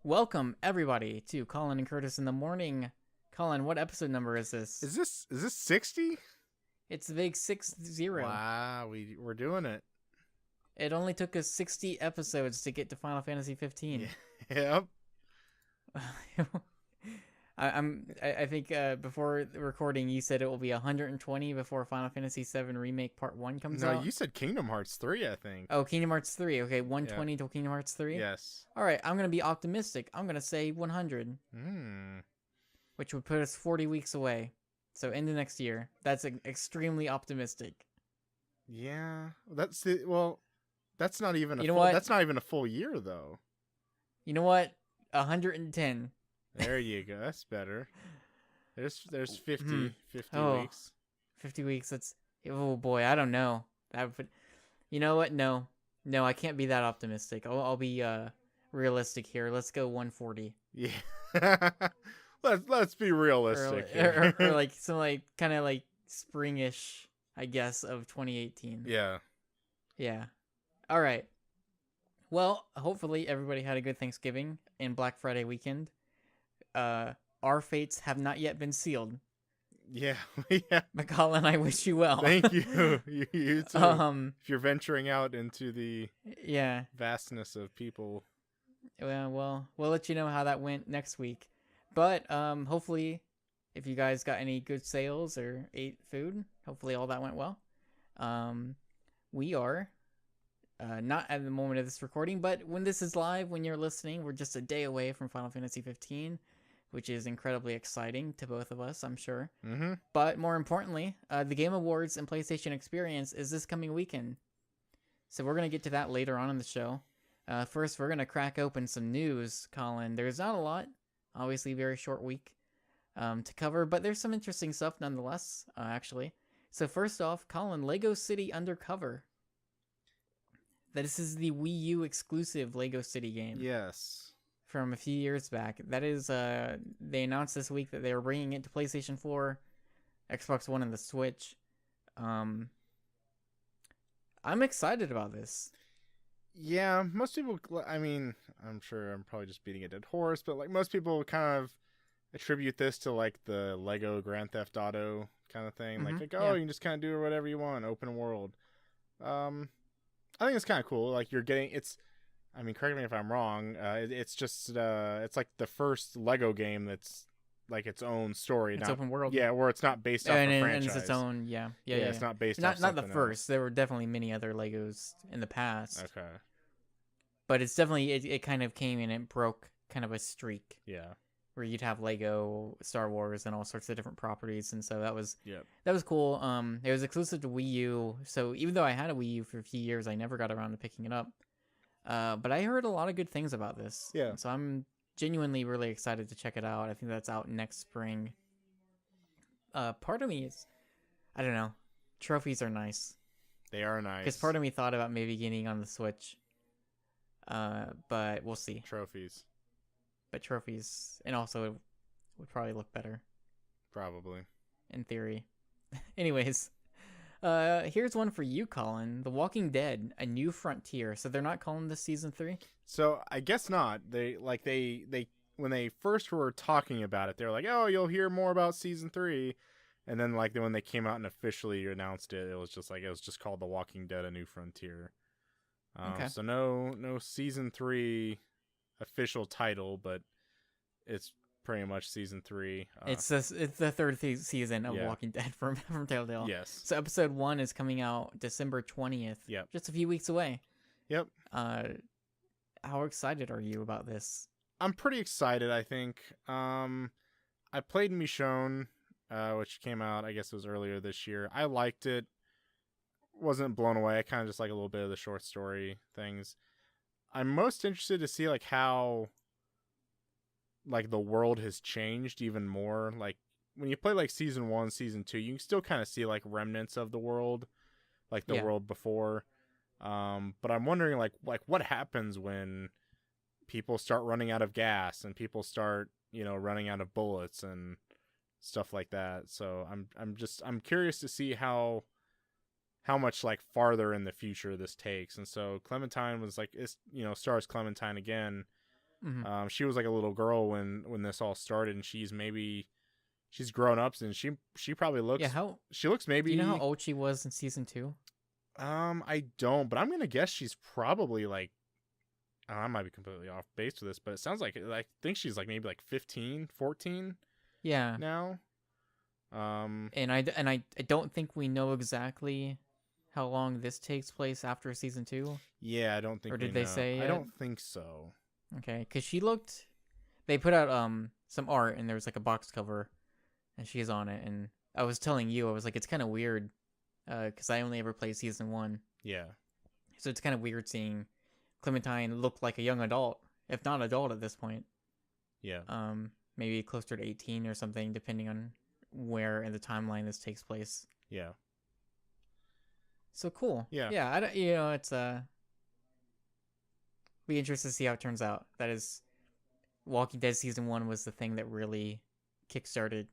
Welcome everybody to Collin and Curtis in the morning. Collin, what episode number is this? Is this 60? It's the big 60. Wow, we're doing it. It only took us 60 episodes to get to Final Fantasy 15. Yep. I think before the recording you said it will be 120 before Final Fantasy 7 Remake Part 1 comes out. No, you said Kingdom Hearts 3, I think. Oh, Kingdom Hearts 3. Okay, 120 till Kingdom Hearts 3? Yes. All right, I'm going to be optimistic. I'm going to say 100. Which would put us 40 weeks away. So into next year. That's extremely optimistic. Yeah. That's not even that's not even a full year though. You know what? 110. There you go. That's better. There's 50 weeks. 50 weeks. That's oh boy, I don't know. You know what? No, I can't be that optimistic. I'll be realistic here. Let's go 140. Yeah. let's be realistic. Or like some kind of springish, I guess, of 2018. Yeah. Yeah. All right. Well, hopefully everybody had a good Thanksgiving and Black Friday weekend. Our fates have not yet been sealed. Yeah. Yeah. But Collin, I wish you well. Thank you. You too. If you're venturing out into the vastness of people. Well, we'll let you know how that went next week. But hopefully, if you guys got any good sales or ate food, hopefully all that went well. We are not at the moment of this recording, but when this is live, when you're listening, we're just a day away from Final Fantasy 15, which is incredibly exciting to both of us, I'm sure. Mm-hmm. But more importantly, the Game Awards and PlayStation Experience is this coming weekend. So we're going to get to that later on in the show. First, we're going to crack open some news, Collin. There's not a lot. Obviously, very short week to cover, but there's some interesting stuff nonetheless, actually. So first off, Collin, Lego City Undercover. This is the Wii U exclusive Lego City game. Yes. From a few years back. That is, they announced this week that they were bringing it to PlayStation 4, Xbox One, and the Switch. I'm excited about this. Yeah, most people, I mean, I'm sure I'm probably just beating a dead horse, but most people kind of attribute this to the Lego Grand Theft Auto kind of thing. Mm-hmm. You can just kind of do whatever you want, open world. I think it's kind of cool. You're getting, correct me if I'm wrong. It's just, it's like the first Lego game that's its own story. It's open world. Yeah, where it's not based off a franchise. And it's its own, yeah. It's not based off not the something first. else. There were definitely many other Legos in the past. Okay. But it's definitely, it kind of came and it broke kind of a streak. Yeah. Where you'd have Lego, Star Wars, and all sorts of different properties. And so that was cool. It was exclusive to Wii U. So even though I had a Wii U for a few years, I never got around to picking it up. But I heard a lot of good things about this. Yeah. So I'm genuinely really excited to check it out. I think that's out next spring. Part of me is, I don't know, trophies are nice. They are nice. Because part of me thought about maybe getting on the Switch. But we'll see. Trophies. But trophies, and also it would probably look better. Probably. In theory. Anyways, here's one for you, Collin. The Walking Dead, A New Frontier. So they're not calling this season 3? So I guess not. They when they first were talking about it, they were like, "Oh, you'll hear more about season 3." And then when they came out and officially announced it, it was just called The Walking Dead: A New Frontier. Okay. So no season 3 official title, but it's pretty much season 3. It's the third season of Walking Dead from Telltale. Yes. So episode 1 is coming out December 20th. Yep. Just a few weeks away. Yep. How excited are you about this? I'm pretty excited, I think. I played Michonne, which came out, I guess it was earlier this year. I liked it. Wasn't blown away. I kind of just like a little bit of the short story things. I'm most interested to see how the world has changed even more. When you play season 1, season 2, you can still kind of see remnants of the world, the world before. But I'm wondering what happens when people start running out of gas and people start, running out of bullets and stuff like that. So I'm curious to see how much farther in the future this takes. And so Clementine was stars Clementine again. Mm-hmm. She was like a little girl when this all started, and she's grown up, and she probably Yeah, looks how she looks do you know how maybe old she was in season 2? I don't, but I'm gonna guess she's probably like I might be completely off base with this, but it sounds like I think she's like maybe like 15, 14 Yeah. now. And I don't think we know exactly how long this takes place after season 2, yeah, I don't think or we did they know. say I yet? don't think so. Okay, cuz they put out some art and there was like a box cover and she's on it, and I was telling you, I was like, it's kind of weird cuz I only ever played season 1. Yeah. So it's kind of weird seeing Clementine look like a young adult, if not adult at this point. Yeah. Maybe closer to 18 or something, depending on where in the timeline this takes place. Yeah. So cool. Yeah. Yeah, I don't, it's be interested to see how it turns out. That is, Walking Dead season 1 was the thing that really kickstarted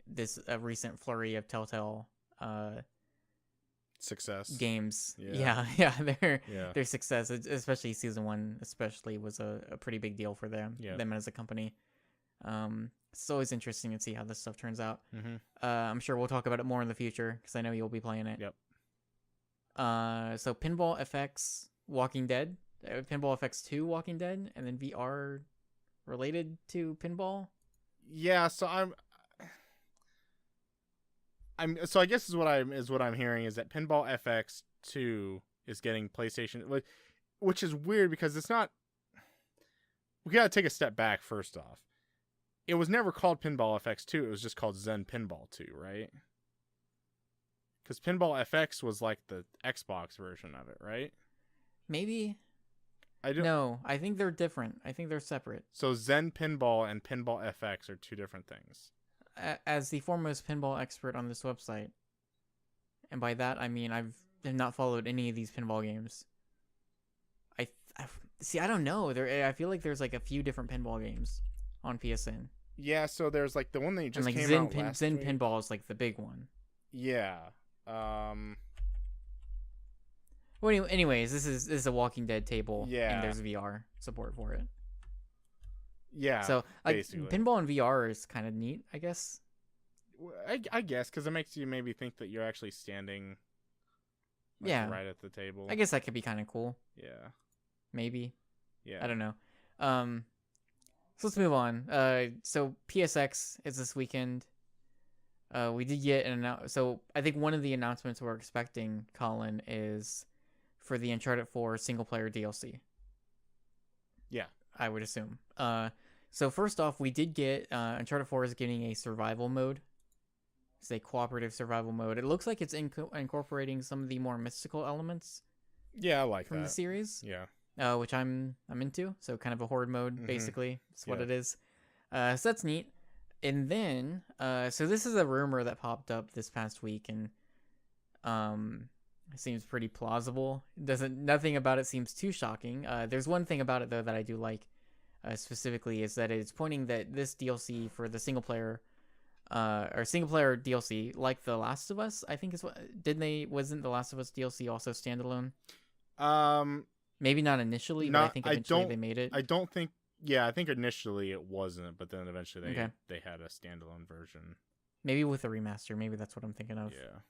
this recent flurry of Telltale Success. games. Yeah. Yeah, Yeah. their success, especially season 1, especially was a pretty big deal for them as a company. It's always interesting to see how this stuff turns out. Mm-hmm. I'm sure we'll talk about it more in the future because I know you'll be playing it. Yep. So Pinball FX Walking Dead, Pinball FX 2 Walking Dead, and then VR related to pinball. Yeah, so so I guess is what I'm hearing is that Pinball FX 2 is getting PlayStation, which is weird because it's not. We gotta take a step back first off. It was never called Pinball FX 2. It was just called Zen Pinball 2, right? Because Pinball FX was like the Xbox version of it, right? Maybe. I don't. No, I think they're different. I think they're separate. So Zen Pinball and Pinball FX are two different things. As the foremost pinball expert on this website, and by that I mean I've not followed any of these pinball games. I see. I don't know. I feel like there's like a few different pinball games on PSN. Yeah, so there's like the one that just and like came out last Zen week. Pinball is like the big one. Yeah. Well, anyways, this is a Walking Dead table. Yeah. And there's VR support for it. Yeah. So like basically. pinball and VR is kind of neat, I guess. I guess because it makes you maybe think that you're actually standing. Like, yeah. Right at the table. I guess that could be kind of cool. Yeah. Maybe. Yeah. I don't know. So let's move on. So PSX is this weekend. We did get so I think one of the announcements we're expecting, Colin, is for the Uncharted 4 single player DLC. Yeah. I would assume. So first off, we did get Uncharted 4 is getting a survival mode. It's a cooperative survival mode. It looks like it's incorporating some of the more mystical elements. Yeah, I like from that. the series. Yeah. Which I'm into. So kind of a horde mode, basically. That's what it is. So that's neat. And then, so this is a rumor that popped up this past week, and it seems pretty plausible. Nothing about it seems too shocking. There's one thing about it though that I do like, specifically, is that it's pointing that this DLC for the single player, or single player DLC, like The Last of Us, I think is what wasn't The Last of Us DLC also standalone? Maybe not initially, but I think eventually they made it. I don't think. Yeah, I think initially it wasn't, but then eventually they had a standalone version. Maybe with a remaster. Maybe that's what I'm thinking of. Yeah.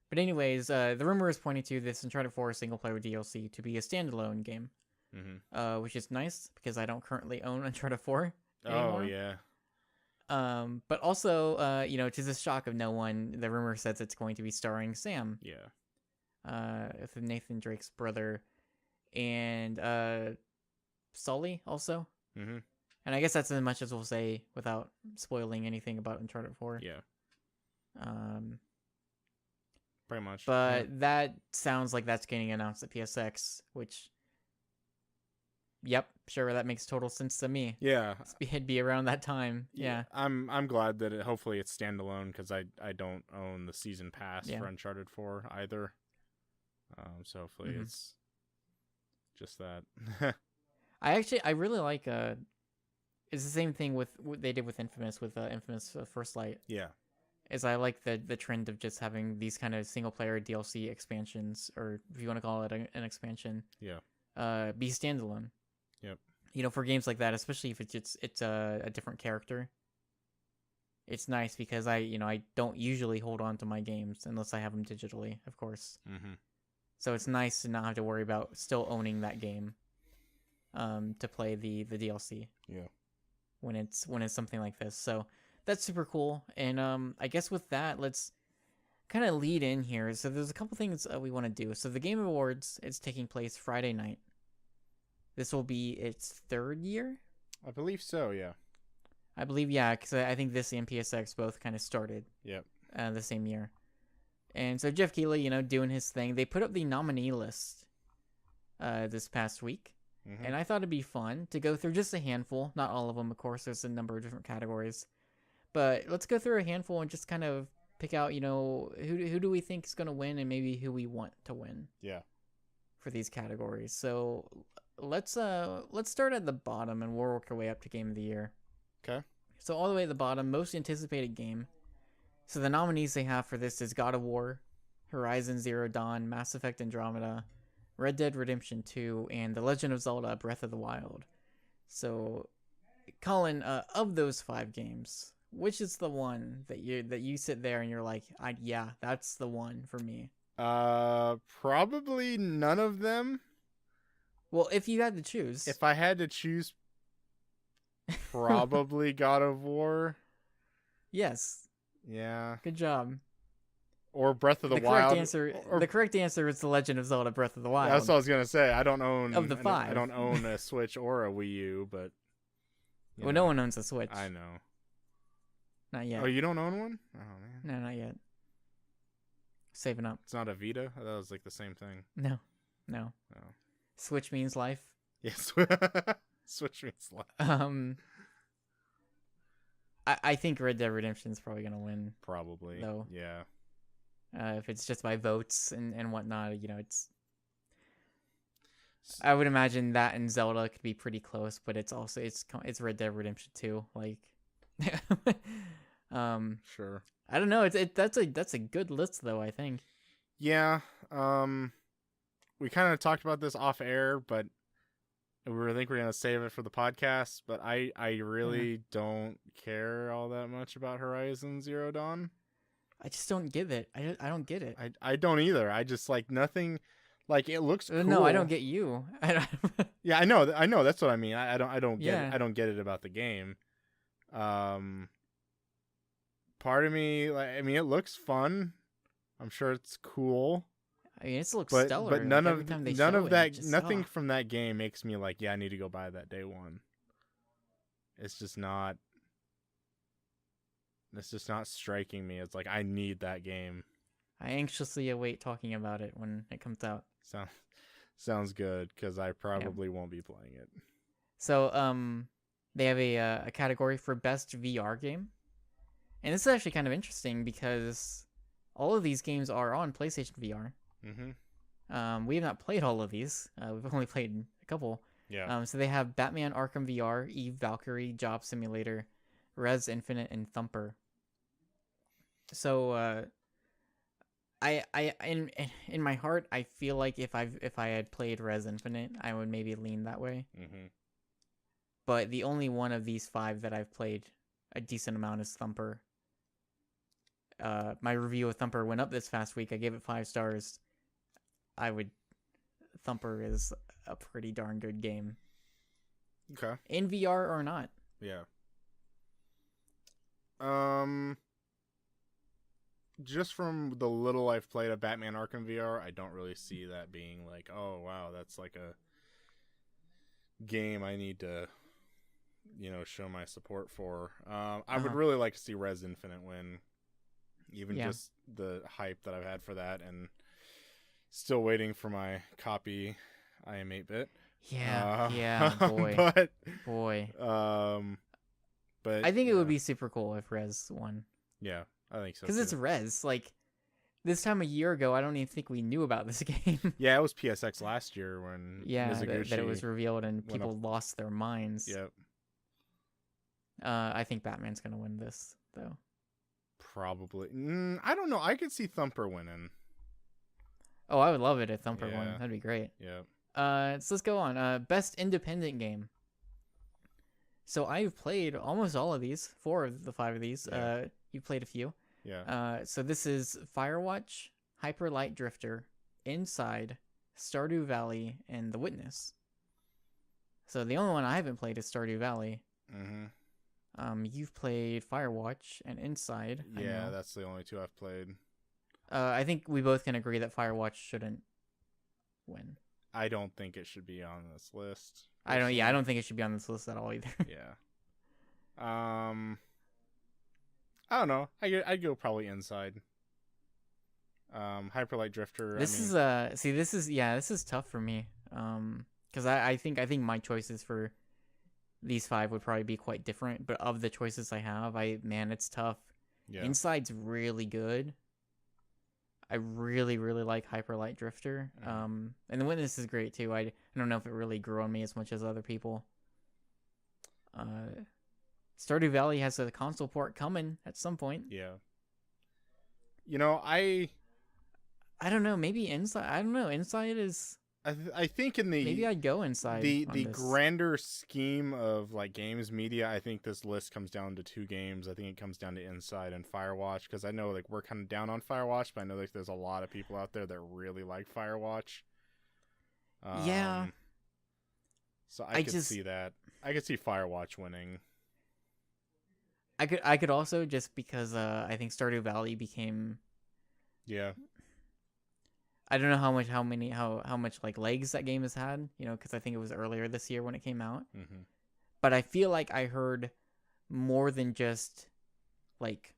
But anyways, the rumor is pointing to this Uncharted 4 single player DLC to be a standalone game, which is nice because I don't currently own Uncharted 4 anymore. Oh yeah. But also, to the shock of no one, the rumor says it's going to be starring Sam. Yeah. With Nathan Drake's brother, and Sully also. Mm-hmm. And I guess that's as much as we'll say without spoiling anything about Uncharted 4. Yeah. Pretty much. But that sounds like that's getting announced at PSX, which, yep, sure, that makes total sense to me. Yeah. It'd be around that time. Yeah. I'm glad that hopefully it's standalone because I don't own the season pass for Uncharted 4 either. So hopefully it's just that. I really like it's the same thing with what they did with Infamous First Light. Yeah. Is I like the trend of just having these kind of single player DLC expansions, or if you want to call it an expansion. Yeah. Be standalone. Yep. for games like that, especially if it's a different character. It's nice because I don't usually hold on to my games unless I have them digitally, of course. Mm-hmm. So it's nice to not have to worry about still owning that game, to play the DLC. Yeah. When it's something like this. So that's super cool. And I guess with that, let's kind of lead in here. So there's a couple things we want to do. So the Game Awards, it's taking place Friday night. This will be its 3rd year? I believe so, yeah. I believe, yeah, because I think this and PSX both kind of started Yep. The same year. And so Jeff Keighley, doing his thing. They put up the nominee list this past week. Mm-hmm. And I thought it'd be fun to go through just a handful. Not all of them, of course. There's a number of different categories. But let's go through a handful and just kind of pick out, who do we think is going to win and maybe who we want to win. Yeah. For these categories. So let's start at the bottom and we'll work our way up to Game of the Year. Okay. So all the way at the bottom, most anticipated game. So the nominees they have for this is God of War, Horizon Zero Dawn, Mass Effect Andromeda, Red Dead Redemption 2, and The Legend of Zelda Breath of the Wild. So, Collin, of those 5 games, which is the one that you sit there and you're like, yeah, that's the one for me? Probably none of them. Well, if you had to choose. If I had to choose, probably God of War. Yes. Yeah. Good job. Or Breath of the Wild. The correct answer is The Legend of Zelda Breath of the Wild. That's what I was gonna say. I don't own of the 5. I don't own a Switch or a Wii U, but no one owns a Switch. I know. Not yet. Oh, you don't own one? Oh man. No, not yet. Saving up. It's not a Vita? That was like the same thing. No. Oh. Switch means life. Yes. Switch means life. I think Red Dead Redemption is probably gonna win. Probably. Though. Yeah. If it's just by votes and whatnot, it's. I would imagine that and Zelda could be pretty close, but it's also it's Red Dead Redemption 2, like. Sure. I don't know. That's a good list though. I think. Yeah. We kind of talked about this off air, but I think we're gonna save it for the podcast. But I really don't care all that much about Horizon Zero Dawn. I just don't get it. I don't get it. I don't either. I just like nothing. Like it looks cool. No, I don't get you. Yeah, I know. That's what I mean. I don't get Yeah. it. I don't get it about the game. Part of me, it looks fun. I'm sure it's cool. I mean, it looks But stellar. but none every of time they none show of it, that it just- nothing from that game makes me like, yeah, I need to go buy that day one. It's just not striking me. It's like I need that game. I anxiously await talking about it when it comes out. Sounds good because I probably won't be playing it. So they have a category for best VR game, and this is actually kind of interesting because all of these games are on PlayStation VR. Mm-hmm. We have not played all of these. We've only played a couple. Yeah. So they have Batman Arkham VR, Eve Valkyrie, Job Simulator, Res Infinite, and Thumper. So I in my heart I feel like if I had played Res Infinite, I would maybe lean that way. Mm-hmm. But the only one of these 5 that I've played a decent amount is Thumper. My review of Thumper went up this past week. I gave it 5 stars. Thumper is a pretty darn good game. Okay. In VR or not. Yeah. Just from the little I've played of Batman Arkham VR, I don't really see that being like, oh wow, that's like a game I need to, show my support for. I would really like to see Res Infinite win, even just the hype that I've had for that, and still waiting for my copy. I am 8-bit. Yeah, boy, boy. But I think it would be super cool if Res won. Yeah, I think so. Because it's Res. Like this time a year ago, I don't even think we knew about this game. Yeah, it was PSX last year when that it was revealed and people lost their minds. Yep. I think Batman's gonna win this though. Probably. I don't know. I could see Thumper winning. Oh, I would love it if Thumper won. That'd be great. Yeah. So let's go on. Best independent game. So I've played almost all of these, 4 of the 5 of these. Yeah. You've played a few. Yeah. So this is Firewatch, Hyper Light Drifter, Inside, Stardew Valley, and The Witness. So the only one I haven't played is Stardew Valley. You've played Firewatch and Inside. Yeah, that's the only 2 I've played. I think we both can agree that Firewatch shouldn't win. I don't think it should be on this list. I don't think it should be on this list at all either. Yeah. I don't know. I'd go probably Inside. Hyper Light Drifter. This is tough for me. Because I think my choices for these 5 would probably be quite different. But of the choices I have, it's tough. Yeah. Inside's really good. I really, really like Hyper Light Drifter. And The Witness is great too. I don't know if it really grew on me as much as other people. Stardew Valley has a console port coming at some point. Yeah. I don't know. Maybe Inside. I don't know. Inside is. I think in the maybe I'd go Inside. The grander scheme of like games media, I think this list comes down to 2 games. I think it comes down to Inside and Firewatch, because I know like we're kind of down on Firewatch, but I know like there's a lot of people out there that really like Firewatch. Yeah. So I could see that. I could see Firewatch winning. I could also, just because I think Stardew Valley became. Yeah. I don't know how much like legs that game has had, because I think it was earlier this year when it came out. Mm-hmm. But I feel like I heard more than just like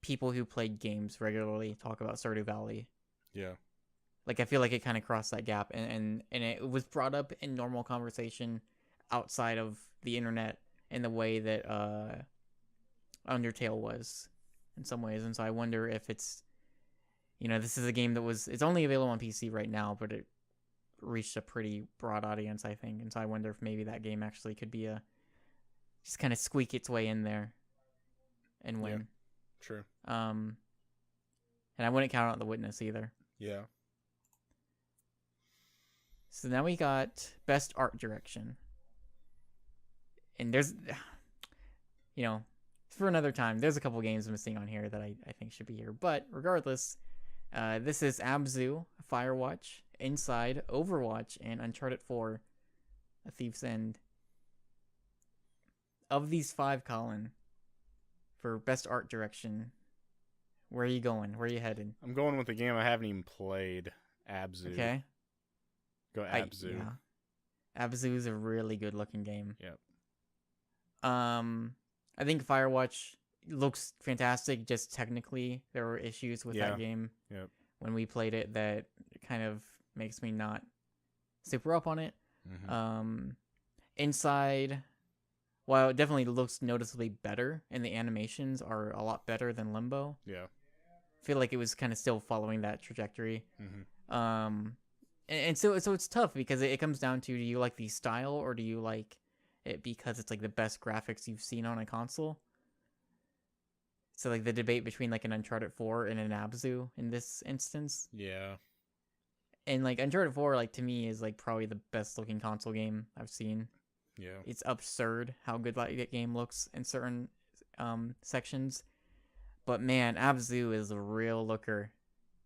people who played games regularly talk about Stardew Valley. Yeah. Like I feel like it kind of crossed that gap, and it was brought up in normal conversation outside of the internet in the way that Undertale was in some ways. And so I wonder if it's, this is a game it's only available on PC right now, but it reached a pretty broad audience, I think. And so I wonder if maybe that game actually could be just kind of squeak its way in there and win. Yeah, true. And I wouldn't count out The Witness either. Yeah. So now we got Best Art Direction. And there's, for another time, there's a couple games missing on here that I think should be here. But regardless, this is Abzu, Firewatch, Inside, Overwatch, and Uncharted 4, A Thief's End. Of these 5, Collin, for Best Art Direction, where are you going? Where are you headed? I'm going with the game I haven't even played, Abzu. Okay. Go Abzu. Yeah. Abzu is a really good looking game. Yep. I think Firewatch looks fantastic. Just technically, there were issues with that game. Yep. When we played it, that kind of makes me not super up on it. Mm-hmm. Inside, while it definitely looks noticeably better, and the animations are a lot better than Limbo. Yeah. I feel like it was kind of still following that trajectory. Mm-hmm. And so it's tough because it comes down to, do you like the style or do you like it because it's like the best graphics you've seen on a console? So like the debate between like an Uncharted 4 and an Abzu in this instance. Yeah. And like Uncharted 4, like to me, is like probably the best looking console game I've seen. Yeah. It's absurd how good that game looks in certain sections. But man, Abzu is a real looker.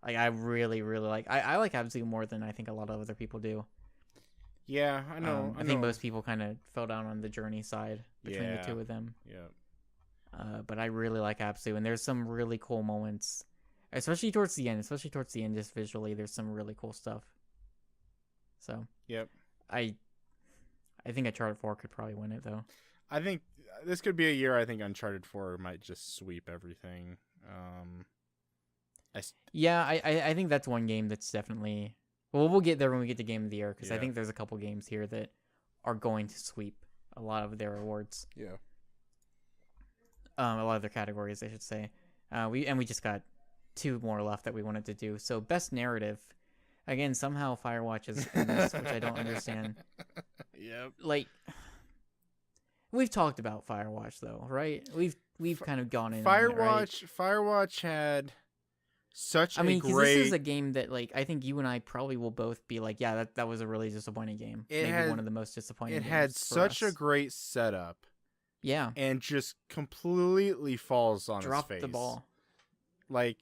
Like I really, really like. I like Abzu more than I think a lot of other people do. Yeah, I know. I think most people kind of fell down on the Journey side between the two of them. Yeah. But I really like Abzu, and there's some really cool moments, especially towards the end. Just visually, there's some really cool stuff. So. Yep. I think Uncharted 4 could probably win it though. I think this could be a year. I think Uncharted 4 might just sweep everything. I think that's one game that's definitely. Well, we'll get there when we get to Game of the Year, because I think there's a couple games here that are going to sweep a lot of their awards. Yeah. A lot of their categories, I should say. We just got 2 more left that we wanted to do. So Best Narrative, again, somehow Firewatch is in this, which I don't understand. Yep. Like, we've talked about Firewatch though, right? We've kind of gone in. Firewatch. On it, right? Firewatch had such. Because this is a game that, like, I think you and I probably will both be like, yeah, that was a really disappointing game. Maybe one of the most disappointing. It had such a great setup, Yeah. and just completely falls on Dropped his face. the ball. Like,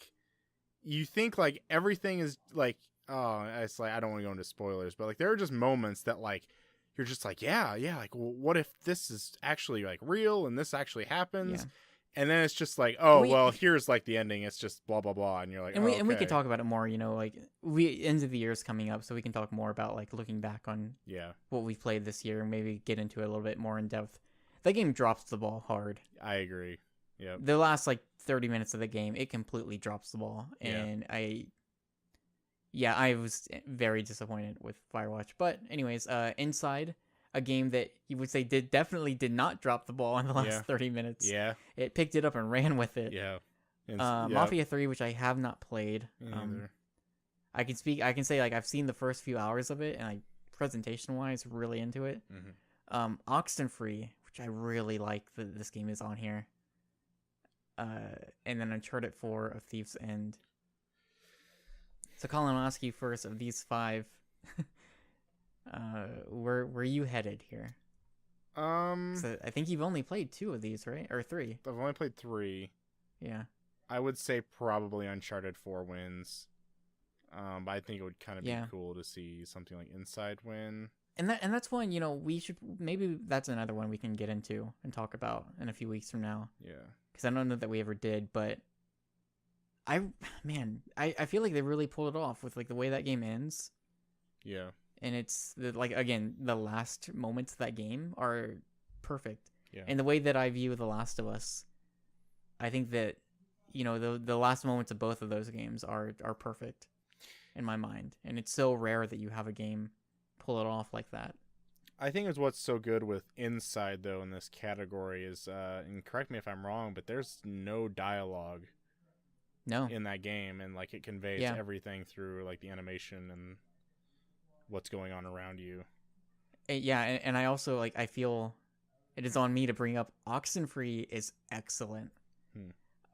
you think like everything is like, oh, it's like I don't want to go into spoilers, but like there are just moments that like you're just like, yeah, like, well, what if this is actually like real and this actually happens? Yeah. And then it's just like, And oh, we well, here's like the ending. It's just blah blah blah, and you're like, and oh, we and we okay. could talk about it more. You know, like end of the year's coming up, so we can talk more about like looking back on what we've played this year and maybe get into it a little bit more in depth. That game drops the ball hard. I agree. Yeah. The last like 30 minutes of the game, it completely drops the ball, and I was very disappointed with Firewatch. But anyways, Inside, a game that you would say definitely did not drop the ball in the last 30 minutes. Yeah. It picked it up and ran with it. Yeah. Mafia 3, which I have not played. Either. I can say like I've seen the first few hours of it, and I presentation wise really into it. Mm-hmm. Oxenfree, which I really like that this game is on here. And then Uncharted 4, A Thief's End. So Colin, I'll ask you first, of these 5, where you headed here? So I think you've only played 2 of these, right? Or 3? I've only played 3. Yeah. I would say probably Uncharted 4 wins. But I think it would kind of be cool to see something like Inside win. And that's one, you know, we should, maybe that's another one we can get into and talk about in a few weeks from now. Yeah. Because I don't know that we ever did, but I feel like they really pulled it off with like the way that game ends. Yeah. And it's like, again, the last moments of that game are perfect. Yeah. And the way that I view The Last of Us, I think that, you know, the last moments of both of those games are perfect in my mind. And it's so rare that you have a game pull it off like that. I think it's what's so good with Inside, though, in this category is, and correct me if I'm wrong, but there's no dialogue in that game, and like it conveys everything through like the animation and what's going on around you. And I also like, I feel it is on me to bring up Oxenfree is excellent.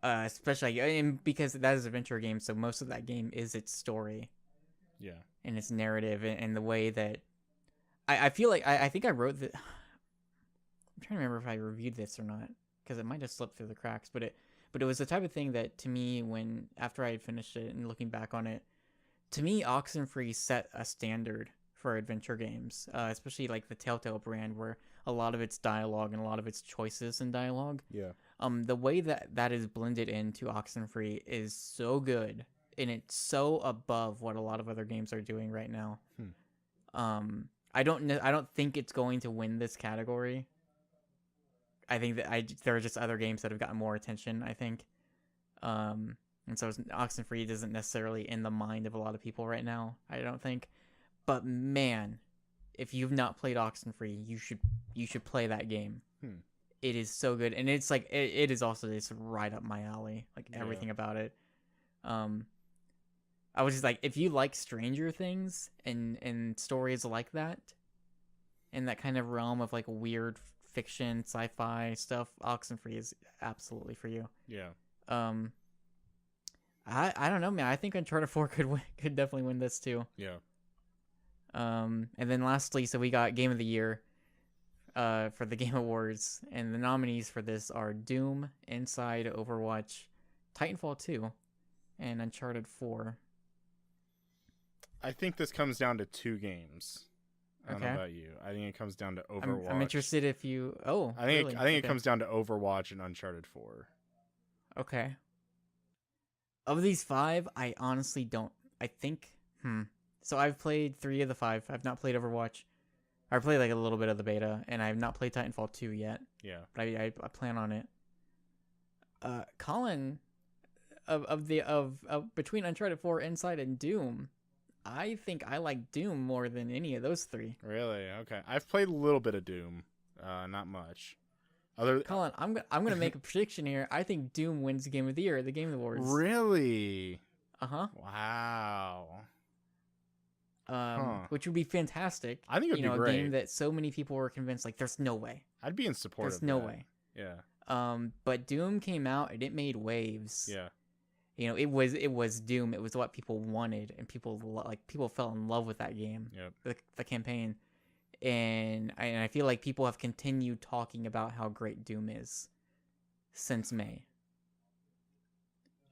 Especially and because that is an adventure game, so most of that game is its story. Yeah. And its narrative and the way that I feel like I think I wrote that. I'm trying to remember if I reviewed this or not, because it might have slipped through the cracks. But it was the type of thing that, to me, when after I had finished it and looking back on it, to me, Oxenfree set a standard for adventure games, especially like the Telltale brand, where a lot of its dialogue and a lot of its choices in dialogue. Yeah. The way that is blended into Oxenfree is so good, and it's so above what a lot of other games are doing right now. I don't think it's going to win this category. I think that there are just other games that have gotten more attention, I think. And so Oxenfree isn't necessarily in the mind of a lot of people right now, I don't think. But man, if you've not played Oxenfree, you should play that game. It is so good, and it's like it is also just right up my alley, like everything about it. I was just like, if you like Stranger Things and stories like that, in that kind of realm of like weird fiction, sci-fi stuff, Oxenfree is absolutely for you. Yeah. I don't know, man. I think Uncharted 4 could definitely win this too. Yeah. And then lastly, so we got Game of the Year for the Game Awards, and the nominees for this are Doom, Inside, Overwatch, Titanfall 2, and Uncharted 4. I think this comes down to 2 games. I don't know about you. I think it comes down to Overwatch. I'm interested if you... Oh, I think it comes down to Overwatch and Uncharted 4. Okay. Of these 5, I honestly don't... I think... So I've played 3 of the 5. I've not played Overwatch. I played like a little bit of the beta, and I've not played Titanfall 2 yet. Yeah. But I plan on it. Colin, of between Uncharted 4, Inside, and Doom, I think I like Doom more than any of those 3. Really? Okay. I've played a little bit of Doom, not much. Colin, I'm gonna make a prediction here. I think Doom wins the Game of the Year, the Game Awards. Really? Wow. Huh. Which would be fantastic. I think it'd be great. A game that so many people were convinced like there's no way. I'd be in support There's of no that. way. Yeah. But Doom came out and it made waves. Yeah. You know, it was Doom. It was what people wanted, and people fell in love with that game. Yep. The campaign, and I feel like people have continued talking about how great Doom is since May.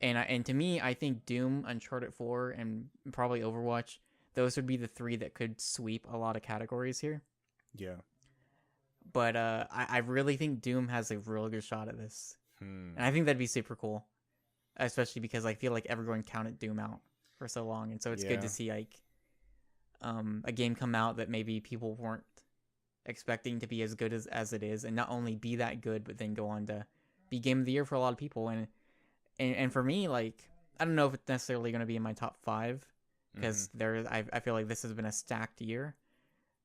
And to me, I think Doom, Uncharted 4, and probably Overwatch, those would be the three that could sweep a lot of categories here. Yeah. But I really think Doom has a real good shot at this. Hmm. And I think that'd be super cool. Especially because I feel like everyone counted Doom out for so long. And so it's good to see like a game come out that maybe people weren't expecting to be as good as it is. And not only be that good, but then go on to be Game of the Year for a lot of people. And for me, like, I don't know if it's necessarily going to be in my top 5. Because I feel like this has been a stacked year.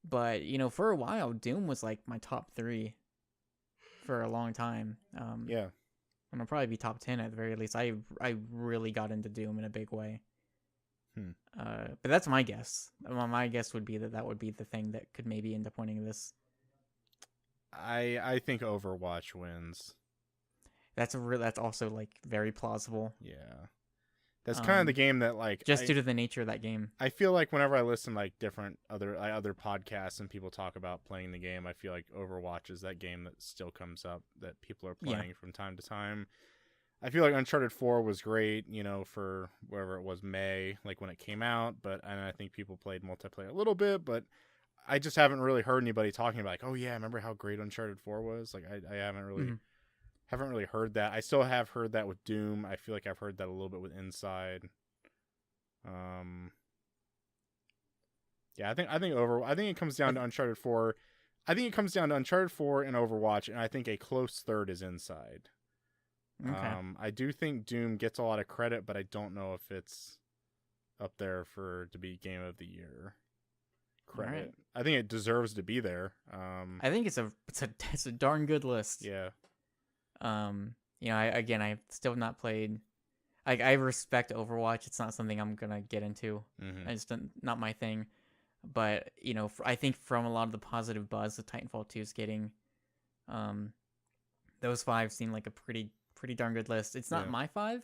But, you know, for a while, Doom was like my top 3 for a long time. Yeah. And it'll probably be top 10 at the very least. I really got into Doom in a big way. But that's my guess. My guess would be that would be the thing that could maybe end up winning this. I think Overwatch wins. That's also like very plausible. Yeah. That's kind of the game that, like, just due to the nature of that game. I feel like whenever I listen to like different other podcasts and people talk about playing the game, I feel like Overwatch is that game that still comes up that people are playing from time to time. I feel like Uncharted 4 was great, you know, for wherever it was, May, like when it came out. And I think people played multiplayer a little bit, but I just haven't really heard anybody talking about like, oh yeah, remember how great Uncharted 4 was? Like I haven't really. Haven't really heard that. I still have heard that with Doom. I feel like I've heard that a little bit with Inside. Yeah, I think it comes down to Uncharted 4. I think it comes down to Uncharted 4 and Overwatch, and I think a close third is Inside. Okay. I do think Doom gets a lot of credit, but I don't know if it's up there to be Game of the Year credit. Right. I think it deserves to be there. I think it's a darn good list. Yeah. You know, I've still not played. I respect Overwatch. It's not something I'm gonna get into. It's not my thing. But you know, I think from a lot of the positive buzz that Titanfall 2 is getting, those 5 seem like a pretty darn good list. It's not my 5.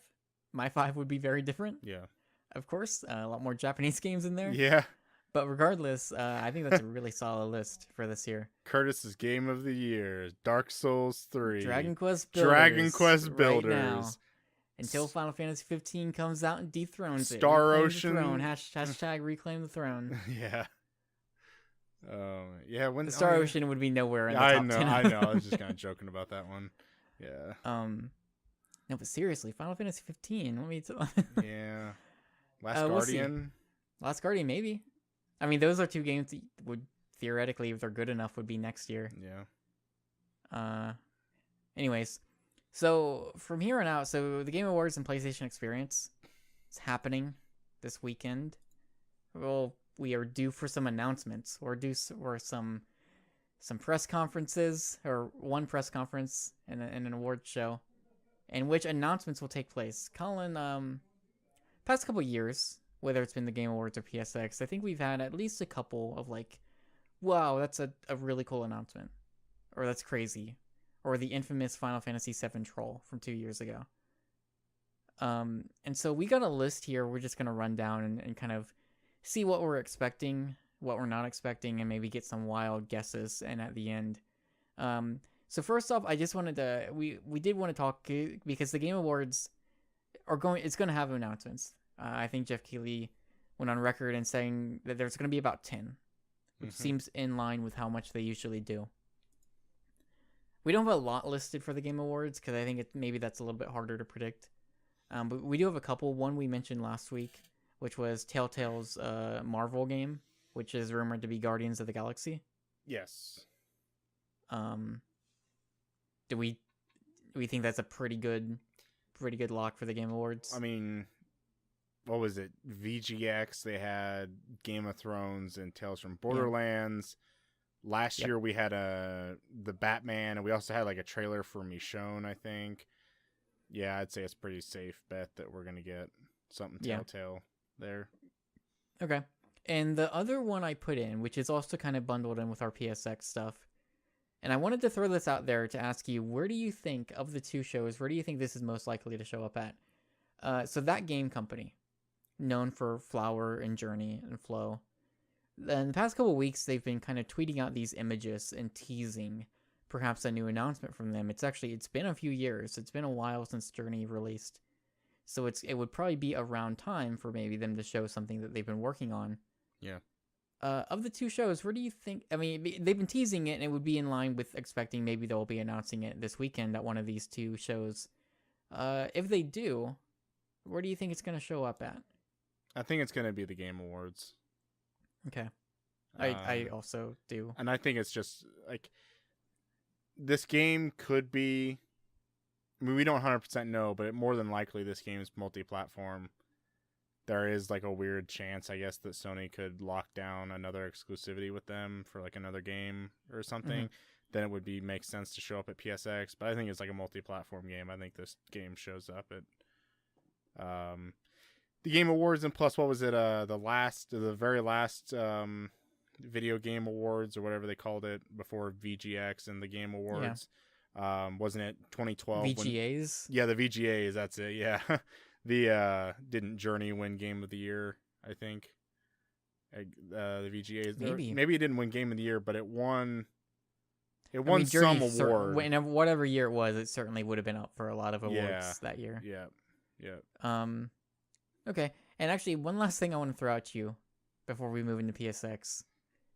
My 5 would be very different. Yeah. Of course, a lot more Japanese games in there. Yeah. But regardless, I think that's a really solid list for this year. Curtis's Game of the Year, Dark Souls 3, Dragon Quest Builders, right now, until Final Fantasy 15 comes out and dethrones it. Star Reclaim Ocean. the throne. Hashtag reclaim the throne. Yeah. Yeah. When the Star Ocean would be nowhere in the I top know, 10. I know. I was just kind of joking about that one. Yeah. No, but seriously, Final Fantasy 15. Let me Yeah. Last Guardian, maybe. I mean, those are 2 games that would theoretically, if they're good enough, would be next year. Yeah. Anyways, so from here on out, so the Game Awards and PlayStation Experience is happening this weekend. Well, we are due for some announcements. We're due for some press conferences, or one press conference and an award show, in which announcements will take place. Collin, past couple years, whether it's been the Game Awards or PSX, I think we've had at least a couple of like, wow, that's a really cool announcement. Or that's crazy. Or the infamous Final Fantasy VII troll from 2 years ago. And so we got a list here. We're just going to run down and kind of see what we're expecting, what we're not expecting, and maybe get some wild guesses. And at the end. So first off, I just wanted to, we did want to talk, because the Game Awards it's going to have announcements. I think Jeff Keighley went on record and saying that there's going to be about 10, which seems in line with how much they usually do. We don't have a lot listed for the Game Awards because I think maybe that's a little bit harder to predict. But we do have a couple. One we mentioned last week, which was Telltale's Marvel game, which is rumored to be Guardians of the Galaxy. Yes. Do we think that's a pretty good lock for the Game Awards? I mean, what was it? VGX, they had Game of Thrones and Tales from Borderlands. Last year we had the Batman, and we also had like a trailer for Michonne, I think. Yeah, I'd say it's a pretty safe bet that we're going to get something Telltale there. Okay. And the other one I put in, which is also kind of bundled in with our PSX stuff, and I wanted to throw this out there to ask you, where do you think, of the 2 shows, where do you think this is most likely to show up at? So that game company, known for Flower and Journey and Flow, in the past couple of weeks, they've been kind of tweeting out these images and teasing perhaps a new announcement from them. It's been a few years. It's been a while since Journey released. So it would probably be around time for maybe them to show something that they've been working on. Yeah. Of the two shows, where do you think... I mean, they've been teasing it, and it would be in line with expecting maybe they'll be announcing it this weekend at one of these two shows. If they do, where do you think it's going to show up at? I think it's going to be the Game Awards. Okay. I also do. And I think it's just, like, this game could be... I mean, we don't 100% know, but more than likely this game is multi-platform. There is, like, a weird chance, I guess, that Sony could lock down another exclusivity with them for, like, another game or something. Mm-hmm. Then it would make sense to show up at PSX. But I think it's, like, a multi-platform game. I think this game shows up at the Game Awards, and plus, what was it? The very last Video Game Awards, or whatever they called it, before VGX and the Game Awards. Yeah. Wasn't it 2012? VGAs? Yeah, the VGAs, that's it, yeah. Didn't Journey win Game of the Year, I think? The VGAs. Maybe it didn't win Game of the Year, but it won... some award. Whatever year it was, it certainly would have been up for a lot of awards that year. Yeah. Okay, and actually, one last thing I want to throw at you before we move into PSX,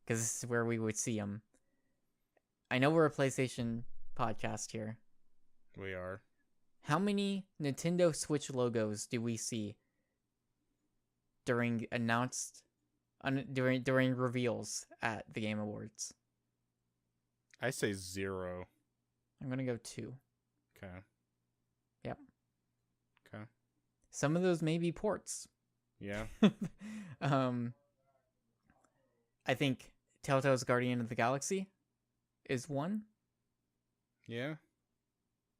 because this is where we would see them. I know we're a PlayStation podcast here. We are. How many Nintendo Switch logos do we see during reveals at the Game Awards? I say 0. I'm gonna go 2. Okay. Yep. Okay. Some of those may be ports. Yeah. I think Telltale's Guardian of the Galaxy is one. Yeah.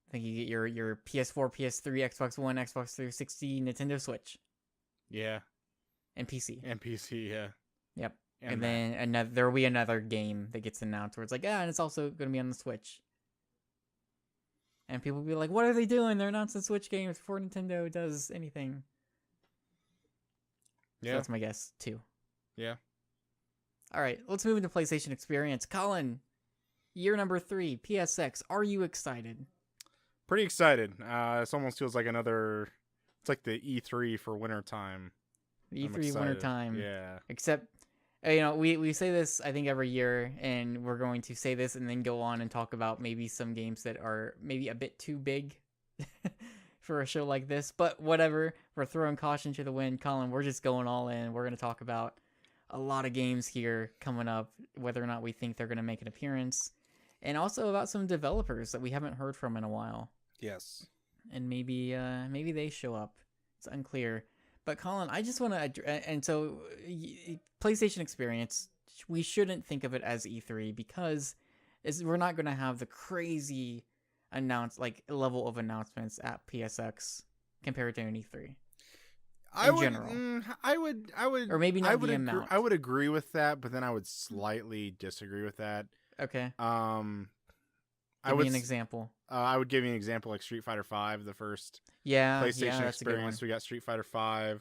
I think you get your PS4, PS3, Xbox One, Xbox 360, Nintendo Switch. Yeah. And PC. Yeah. Yep. And then there will be another game that gets announced where it's like, and it's also going to be on the Switch. And people will be like, what are they doing? They're announcing Switch games before Nintendo does anything. Yeah. So that's my guess, too. Yeah. All right, let's move into PlayStation Experience. Collin, year number 3, PSX. Are you excited? Pretty excited. This almost feels like it's like the E3 for wintertime. The E3 wintertime. Yeah. Except, we say this, I think, every year, and we're going to say this and then go on and talk about maybe some games that are maybe a bit too big for a show like this. But whatever, we're throwing caution to the wind. Collin, we're just going all in. We're going to talk about a lot of games here coming up, whether or not we think they're going to make an appearance, and also about some developers that we haven't heard from in a while. Yes. And maybe they show up. It's unclear. But Collin, I just want to, and so PlayStation Experience, we shouldn't think of it as E3 because we're not going to have the crazy level of announcements at PSX compared to an E3. I would, or maybe not the amount. I would agree with that, but then I would slightly disagree with that. Okay. Give me an example. I would give you an example like Street Fighter V, the first that's PlayStation Experience. A good one. We got Street Fighter V.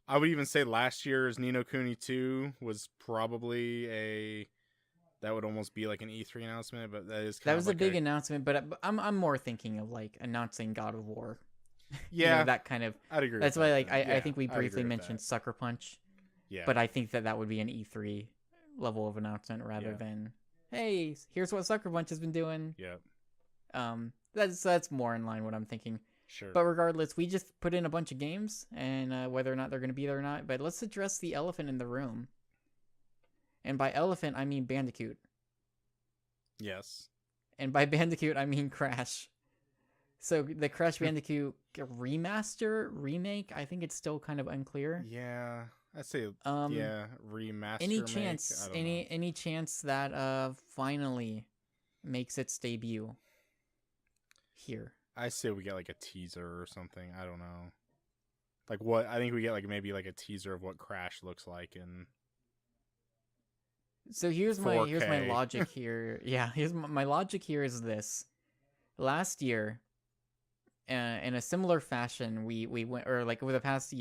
I would even say last year's Ni no Kuni 2 was probably that would almost be like an E3 announcement, but that was a big announcement. But I'm more thinking of like announcing God of War. Yeah, that kind of. I'd agree. That's with why that. I think we briefly mentioned Sucker Punch. Yeah. But I think that would be an E3 level of announcement rather than, hey, here's what Sucker Punch has been doing. Yeah. That's more in line what I'm thinking. Sure. But regardless, we just put in a bunch of games, and whether or not they're going to be there or not. But let's address the elephant in the room. And by elephant, I mean Bandicoot. Yes. And by Bandicoot, I mean Crash. So the Crash Bandicoot remake, I think it's still kind of unclear. Yeah, I'd say remaster. Any chance that finally makes its debut here? I say we get like a teaser or something. I don't know. Like what? I think we get like maybe like a teaser of what Crash looks like in. So here's my logic here. Yeah, my logic here is this. Last year, in a similar fashion, we went, or like over the past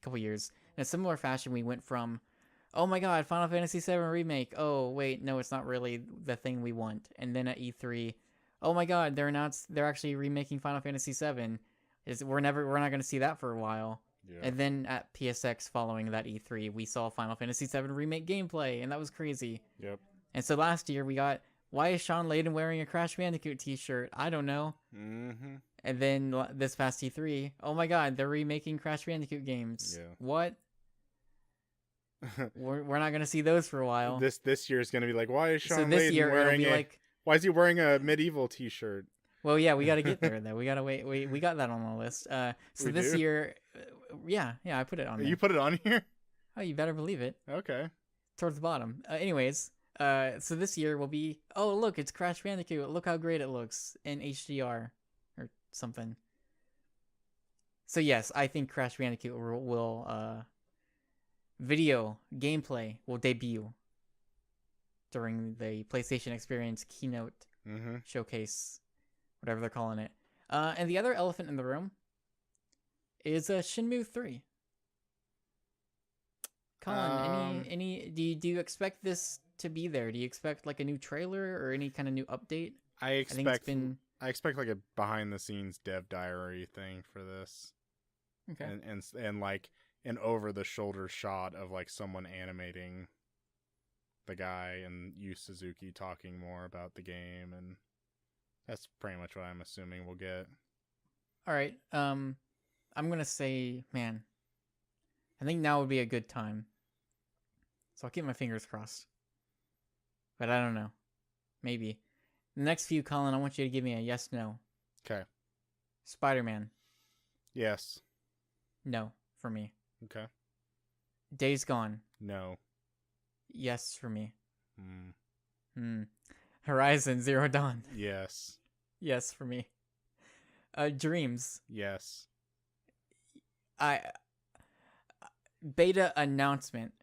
couple years, in a similar fashion, we went from, oh my god, Final Fantasy VII Remake. Oh, wait, no, it's not really the thing we want. And then at E3, oh my god, they're actually remaking Final Fantasy VII. We're not going to see that for a while. Yeah. And then at PSX following that E3, we saw Final Fantasy VII Remake gameplay, and that was crazy. Yep. And so last year we got, why is Sean Layden wearing a Crash Bandicoot t-shirt? I don't know. Mm-hmm. And then this past E3, oh my god, they're remaking Crash Bandicoot games. Yeah. What? we're not gonna see those for a while. This year is gonna be like, why is Sean this Layden year wearing it'll be like, why is he wearing a medieval t-shirt? well, yeah, we got to get there though. We gotta wait. We got that on the list. So We this do? year, yeah, I put it on there. You put it on here? Oh, you better believe it. Okay. Towards the bottom. Anyways, so this year will be, oh look, it's Crash Bandicoot. Look how great it looks in HDR or something. So yes, I think Crash Bandicoot will video gameplay will debut during the PlayStation Experience keynote showcase, whatever they're calling it. And the other elephant in the room is Shenmue 3. Colin, do you expect this to be there? Do you expect like a new trailer or any kind of new update? I think it's been I expect like a behind the scenes dev diary thing for this. okay. And like an over the shoulder shot of like someone animating the guy and Yu Suzuki talking more about the game, and that's pretty much what I'm assuming we'll get. All right. I'm gonna say, man, I think now would be a good time. So I'll keep my fingers crossed. But I don't know. Maybe. The next few, Colin, I want you to give me a yes, no. Okay. Spider-Man. Yes. No, for me. Okay. Days Gone. No. Yes, for me. Horizon Zero Dawn. Yes. Yes, for me. Dreams. Yes. Beta announcement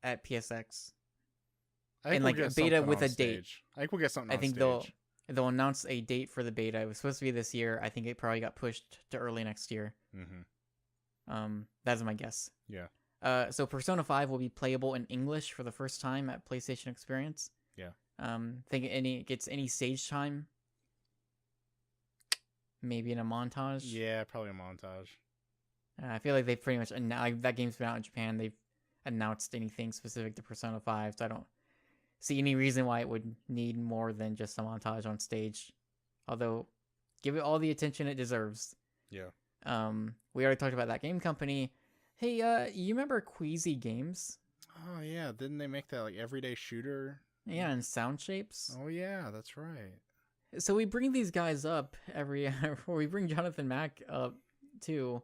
at PSX. I think And we'll like get a beta something with on a date. stage. I think we'll get something I on think stage. they'll announce a date for the beta. It was supposed to be this year. I think it probably got pushed to early next year. That's my guess. Yeah. So Persona 5 will be playable in English for the first time at PlayStation Experience. Yeah. Think it gets any stage time? Maybe in a montage. Yeah, probably a montage. I feel like they've pretty much that game's been out in Japan. They've announced anything specific to Persona 5, so I don't see any reason why it would need more than just a montage on stage. Although, give it all the attention it deserves. Yeah. We already talked about that game company. Hey, you remember Queasy Games? Oh yeah, didn't they make that like everyday shooter? Yeah, and Sound Shapes. Oh yeah, that's right. So we bring these guys up we bring Jonathan Mack up too.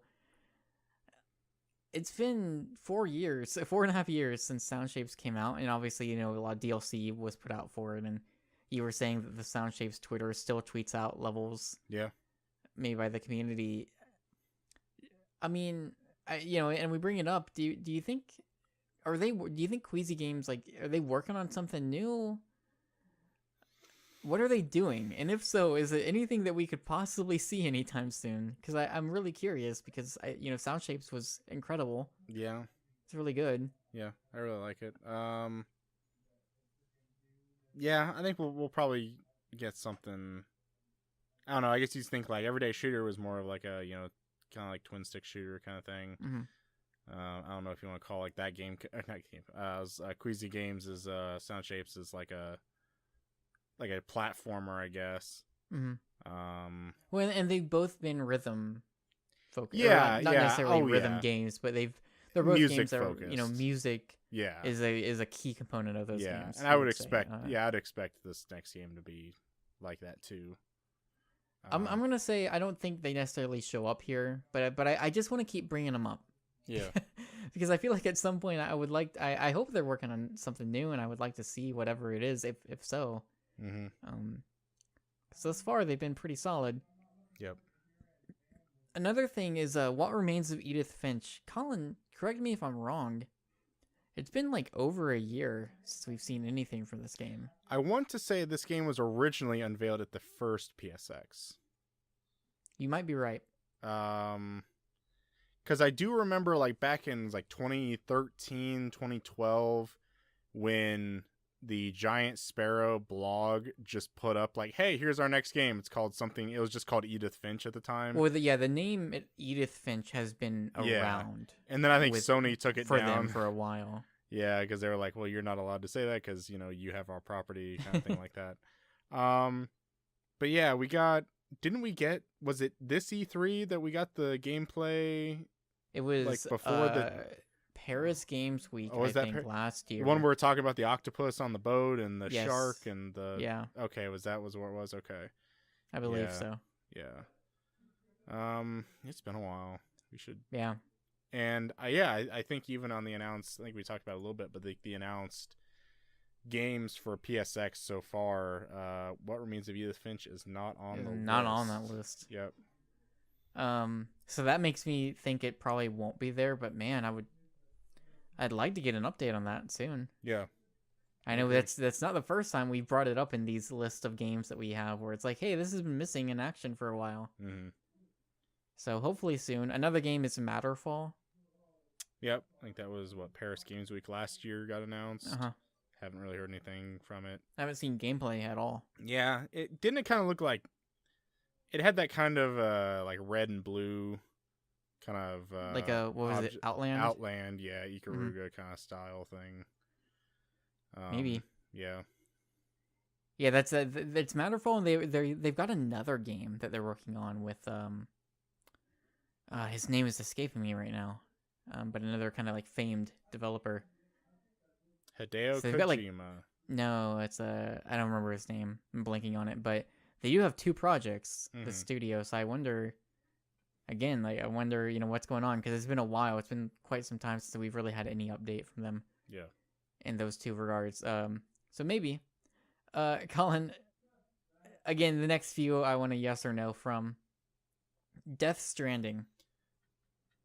It's been 4.5 years since Sound Shapes came out, and obviously, a lot of DLC was put out for it, and you were saying that the Sound Shapes Twitter still tweets out levels made by the community. I mean, and we bring it up. Do you think Queasy Games, like, are they working on something new? What are they doing? And if so, is it anything that we could possibly see anytime soon? Because I'm really curious, because Sound Shapes was incredible. Yeah. It's really good. Yeah, I really like it. Yeah, I think we'll probably get something. I don't know. I guess you think like Everyday Shooter was more of like a kind of like twin stick shooter kind of thing. I don't know if you want to call like that game. Not game. Queasy Games is Sound Shapes is like a platformer, I guess. Well, and they've both been rhythm focused. Yeah, not necessarily rhythm yeah. games, but they're both Music games that focused. are, music Yeah. is a key component of those games. And I would say. expect I'd expect this next game to be like that too. I'm gonna say I don't think they necessarily show up here, but I just want to keep bringing them up. Yeah. Because I feel like at some point I hope they're working on something new, and I would like to see whatever it is, if so. So thus far they've been pretty solid. Yep. Another thing is What Remains of Edith Finch. Colin, correct me if I'm wrong. It's been like over a year since we've seen anything from this game. I want to say this game was originally unveiled at the first PSX. You might be right. Because I do remember like back in like 2013, 2012, when the Giant Sparrow blog just put up like, hey, here's our next game. It's called something. It was just called Edith Finch at the time. Well, the name Edith Finch has been around. And then I think Sony took it for down them for a while. Yeah, because they were like, well, you're not allowed to say that because, you know, you have our property, kind of thing like that. But yeah, was it this E3 that we got the gameplay? It was like before the Paris Games Week, I think, last year. The one where we're talking about the octopus on the boat and the Yes. shark and the... Yeah. Okay, was what it was? Okay. I believe so. Yeah. It's been a while. We should... Yeah. And I think even on the announced... I think we talked about it a little bit, but the announced games for PSX so far, What Remains of Edith Finch is not on the list. Not on that list. Yep. So that makes me think it probably won't be there, but man, I'd like to get an update on that soon. Yeah. I know that's not the first time we brought it up in these lists of games that we have where it's like, hey, this has been missing in action for a while. Mm-hmm. So hopefully soon. Another game is Matterfall. Yep. I think that was Paris Games Week last year got announced. Uh-huh. Haven't really heard anything from it. I haven't seen gameplay at all. Yeah. It kind of look like it had that kind of like red and blue kind of like a what was it, Outland? Outland, yeah, Ikaruga kind of style thing. Maybe. Yeah. Yeah, that's Matterfall, and they've got another game that they're working on with his name is escaping me right now. But another kind of like famed developer. Hideo So Kojima. No, it's I don't remember his name. I'm blanking on it, but they do have two projects, the studio. So I wonder, again, what's going on, because it's been a while. It's been quite some time since we've really had any update from them. Yeah. In those two regards. So maybe, Collin. Again, the next few I want a yes or no from. Death Stranding.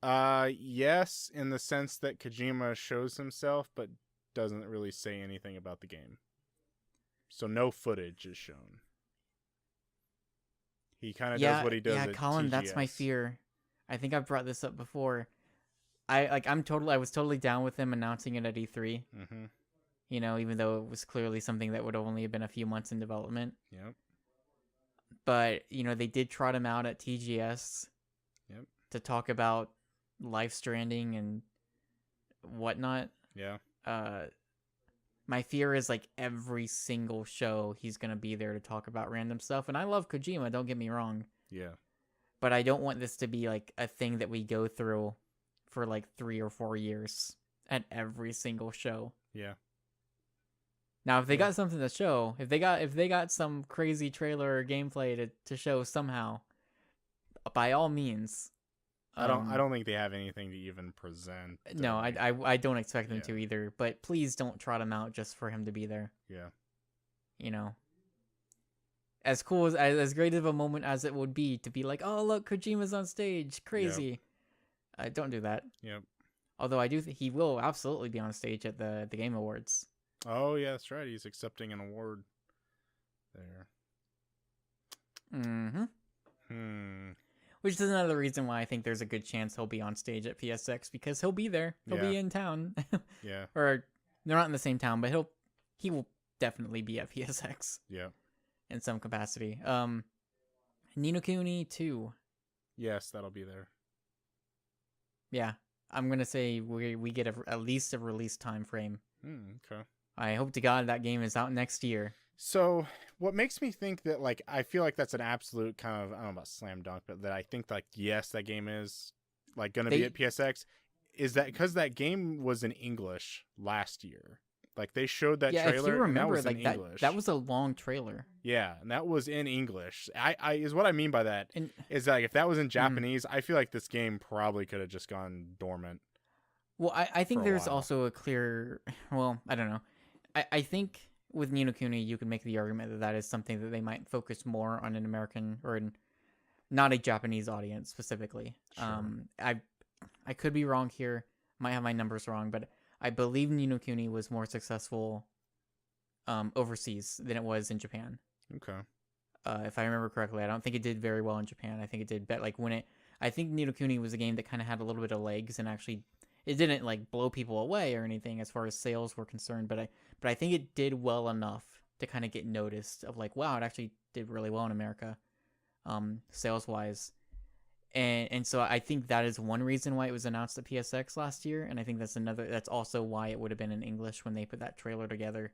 Yes, in the sense that Kojima shows himself, but doesn't really say anything about the game. So no footage is shown. He kind of does what he does. Yeah, at Collin, TGS. That's my fear. I think I've brought this up before. I was totally down with him announcing it at E3. Mm-hmm. You know, even though it was clearly something that would have only have been a few months in development. Yep. But, they did trot him out at TGS. Yep. To talk about Life Stranding and whatnot. Yeah. My fear is like every single show he's going to be there to talk about random stuff. And I love Kojima, don't get me wrong. Yeah. But I don't want this to be like a thing that we go through for like 3 or 4 years at every single show. Yeah. Now, if they got something to show, if they got some crazy trailer or gameplay to show somehow, by all means. I don't think they have anything to even present. No, I don't expect them to either. But please don't trot him out just for him to be there. Yeah. As cool as great of a moment as it would be to be like, oh look, Kojima's on stage, crazy. Yep. Don't do that. Yep. Although I do think he will absolutely be on stage at the Game Awards. Oh yeah, that's right. He's accepting an award there. Mm-hmm. Which is another reason why I think there's a good chance he'll be on stage at PSX, because he'll be there. He'll be in town. Yeah. Or they're not in the same town, but he will definitely be at PSX. Yeah. In some capacity. Ni no Kuni 2. Yes, that'll be there. Yeah. I'm going to say we get at least a release time frame. Okay. I hope to God that game is out next year. So, what makes me think that, like, I feel like that's an absolute kind of, I don't know about slam dunk, but that I think, like, yes, that game is, like, going to be at PSX, is that because that game was in English last year. Like, they showed that trailer, if you remember, and that was like, in English. That was a long trailer. Yeah, and that was in English. I is what I mean by that, is like, if that was in Japanese, I feel like this game probably could have just gone dormant. Well, I think there's also a clear, well, I don't know. I think with Ni no Kuni, you can make the argument that is something that they might focus more on an American or not a Japanese audience specifically. Sure. I could be wrong here. Might have my numbers wrong, but I believe Ni no Kuni was more successful overseas than it was in Japan. Okay. If I remember correctly, I don't think it did very well in Japan. I think it did like when I think Ni no Kuni was a game that kind of had a little bit of legs and actually it didn't like blow people away or anything as far as sales were concerned, but I think it did well enough to kind of get noticed of like, wow, it actually did really well in America, sales wise. And so I think that is one reason why it was announced at PSX last year, and I think that's also why it would have been in English when they put that trailer together.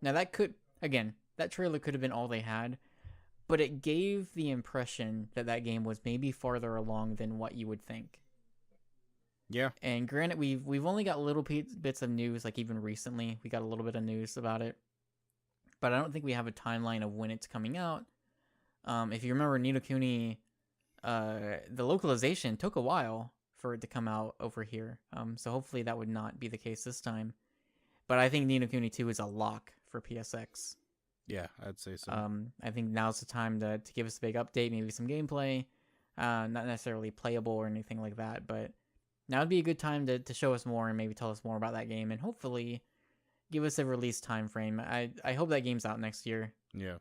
Now that trailer could have been all they had, but it gave the impression that that game was maybe farther along than what you would think. Yeah. And granted, we've only got little bits of news, like even recently we got a little bit of news about it, but I don't think we have a timeline of when it's coming out. If you remember, Ni no Kuni, the localization took a while for it to come out over here. So hopefully that would not be the case this time. But I think Ni no Kuni 2 is a lock for PSX. Yeah, I'd say so. I think now's the time to give us a big update, maybe some gameplay, not necessarily playable or anything like that, but now would be a good time to show us more and maybe tell us more about that game and hopefully give us a release time frame. I hope that game's out next year. Yeah.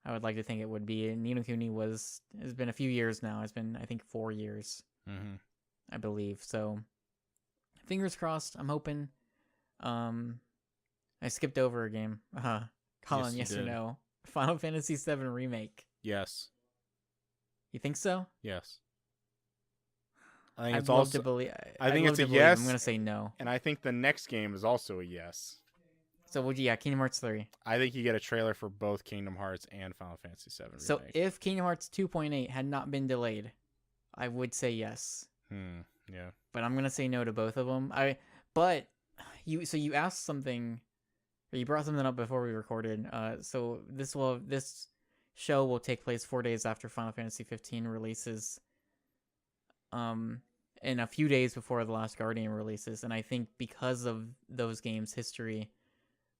I would like to think it would be. Ni no Kuni has been a few years now. It's been, I think, 4 years, I believe. So, fingers crossed. I'm hoping. I skipped over a game. Collin, yes or no? Final Fantasy VII Remake. Yes. You think so? Yes. I think I'd it's love also. to believe. I think it's a believe. yes. I'm gonna say no. And I think the next game is also a yes. So Kingdom Hearts 3. I think you get a trailer for both Kingdom Hearts and Final Fantasy VII Remake. So if Kingdom Hearts 2.8 had not been delayed, I would say yes. Yeah. But I'm gonna say no to both of them. But you asked something, or you brought something up before we recorded. So this show will take place 4 days after Final Fantasy 15 releases. And a few days before The Last Guardian releases, and I think because of those games' history,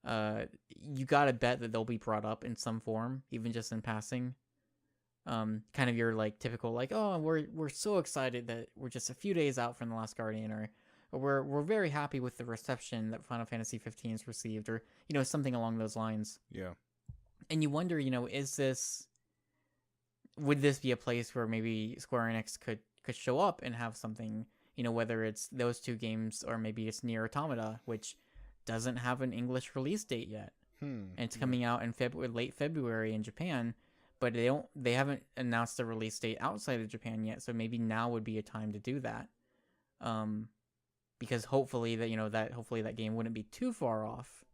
you gotta bet that they'll be brought up in some form, even just in passing. Kind of your like typical like, oh, we're so excited that we're just a few days out from The Last Guardian, or we're very happy with the reception that Final Fantasy 15 has received, or something along those lines. Yeah. And you wonder, would this be a place where maybe Square Enix could show up and have something, whether it's those two games or maybe it's Nier Automata, which doesn't have an English release date yet. And it's coming out in late February in Japan, but they haven't announced the release date outside of Japan yet, so maybe now would be a time to do that. Because hopefully that game wouldn't be too far off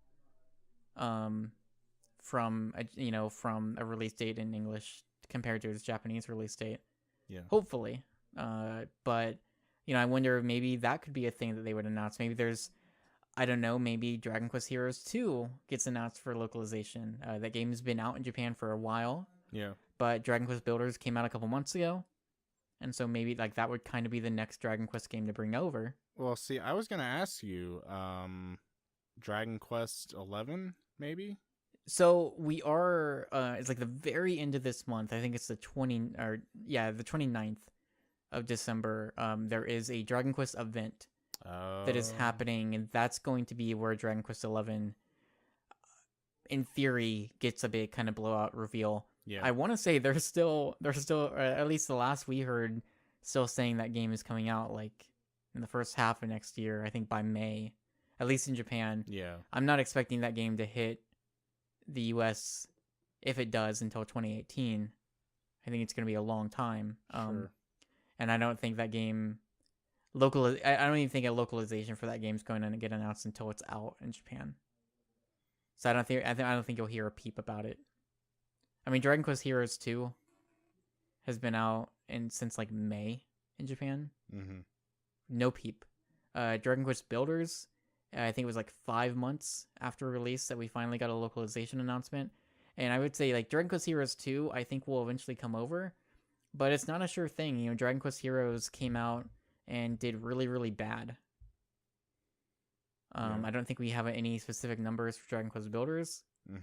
from a release date in English compared to its Japanese release date. Yeah. Hopefully. But I wonder if maybe that could be a thing that they would announce. Maybe there's, I don't know, maybe Dragon Quest Heroes 2 gets announced for localization. That game has been out in Japan for a while. Yeah. But Dragon Quest Builders came out a couple months ago. And so maybe like that would kind of be the next Dragon Quest game to bring over. Well, see, I was going to ask you, Dragon Quest 11, maybe? So we are, it's like the very end of this month. I think it's the 29th of December. There is a Dragon Quest event that is happening, and that's going to be where Dragon Quest 11, in theory, gets a big kind of blowout reveal. Yeah. I want to say they're still, at least the last we heard, still saying that game is coming out like in the first half of next year. I think by May, at least in Japan. Yeah. I'm not expecting that game to hit the US, if it does, until 2018. I think it's going to be a long time. Sure. And I don't think that game I don't even think a localization for that game is going to get announced until it's out in Japan. So I don't think you'll hear a peep about it. I mean, Dragon Quest Heroes 2 has been out since like May in Japan. Mm-hmm. No peep. Dragon Quest Builders, I think it was like 5 months after release that we finally got a localization announcement. And I would say like Dragon Quest Heroes 2, I think will eventually come over, but it's not a sure thing. Dragon Quest Heroes came out and did really, really bad. I don't think we have any specific numbers for Dragon Quest Builders,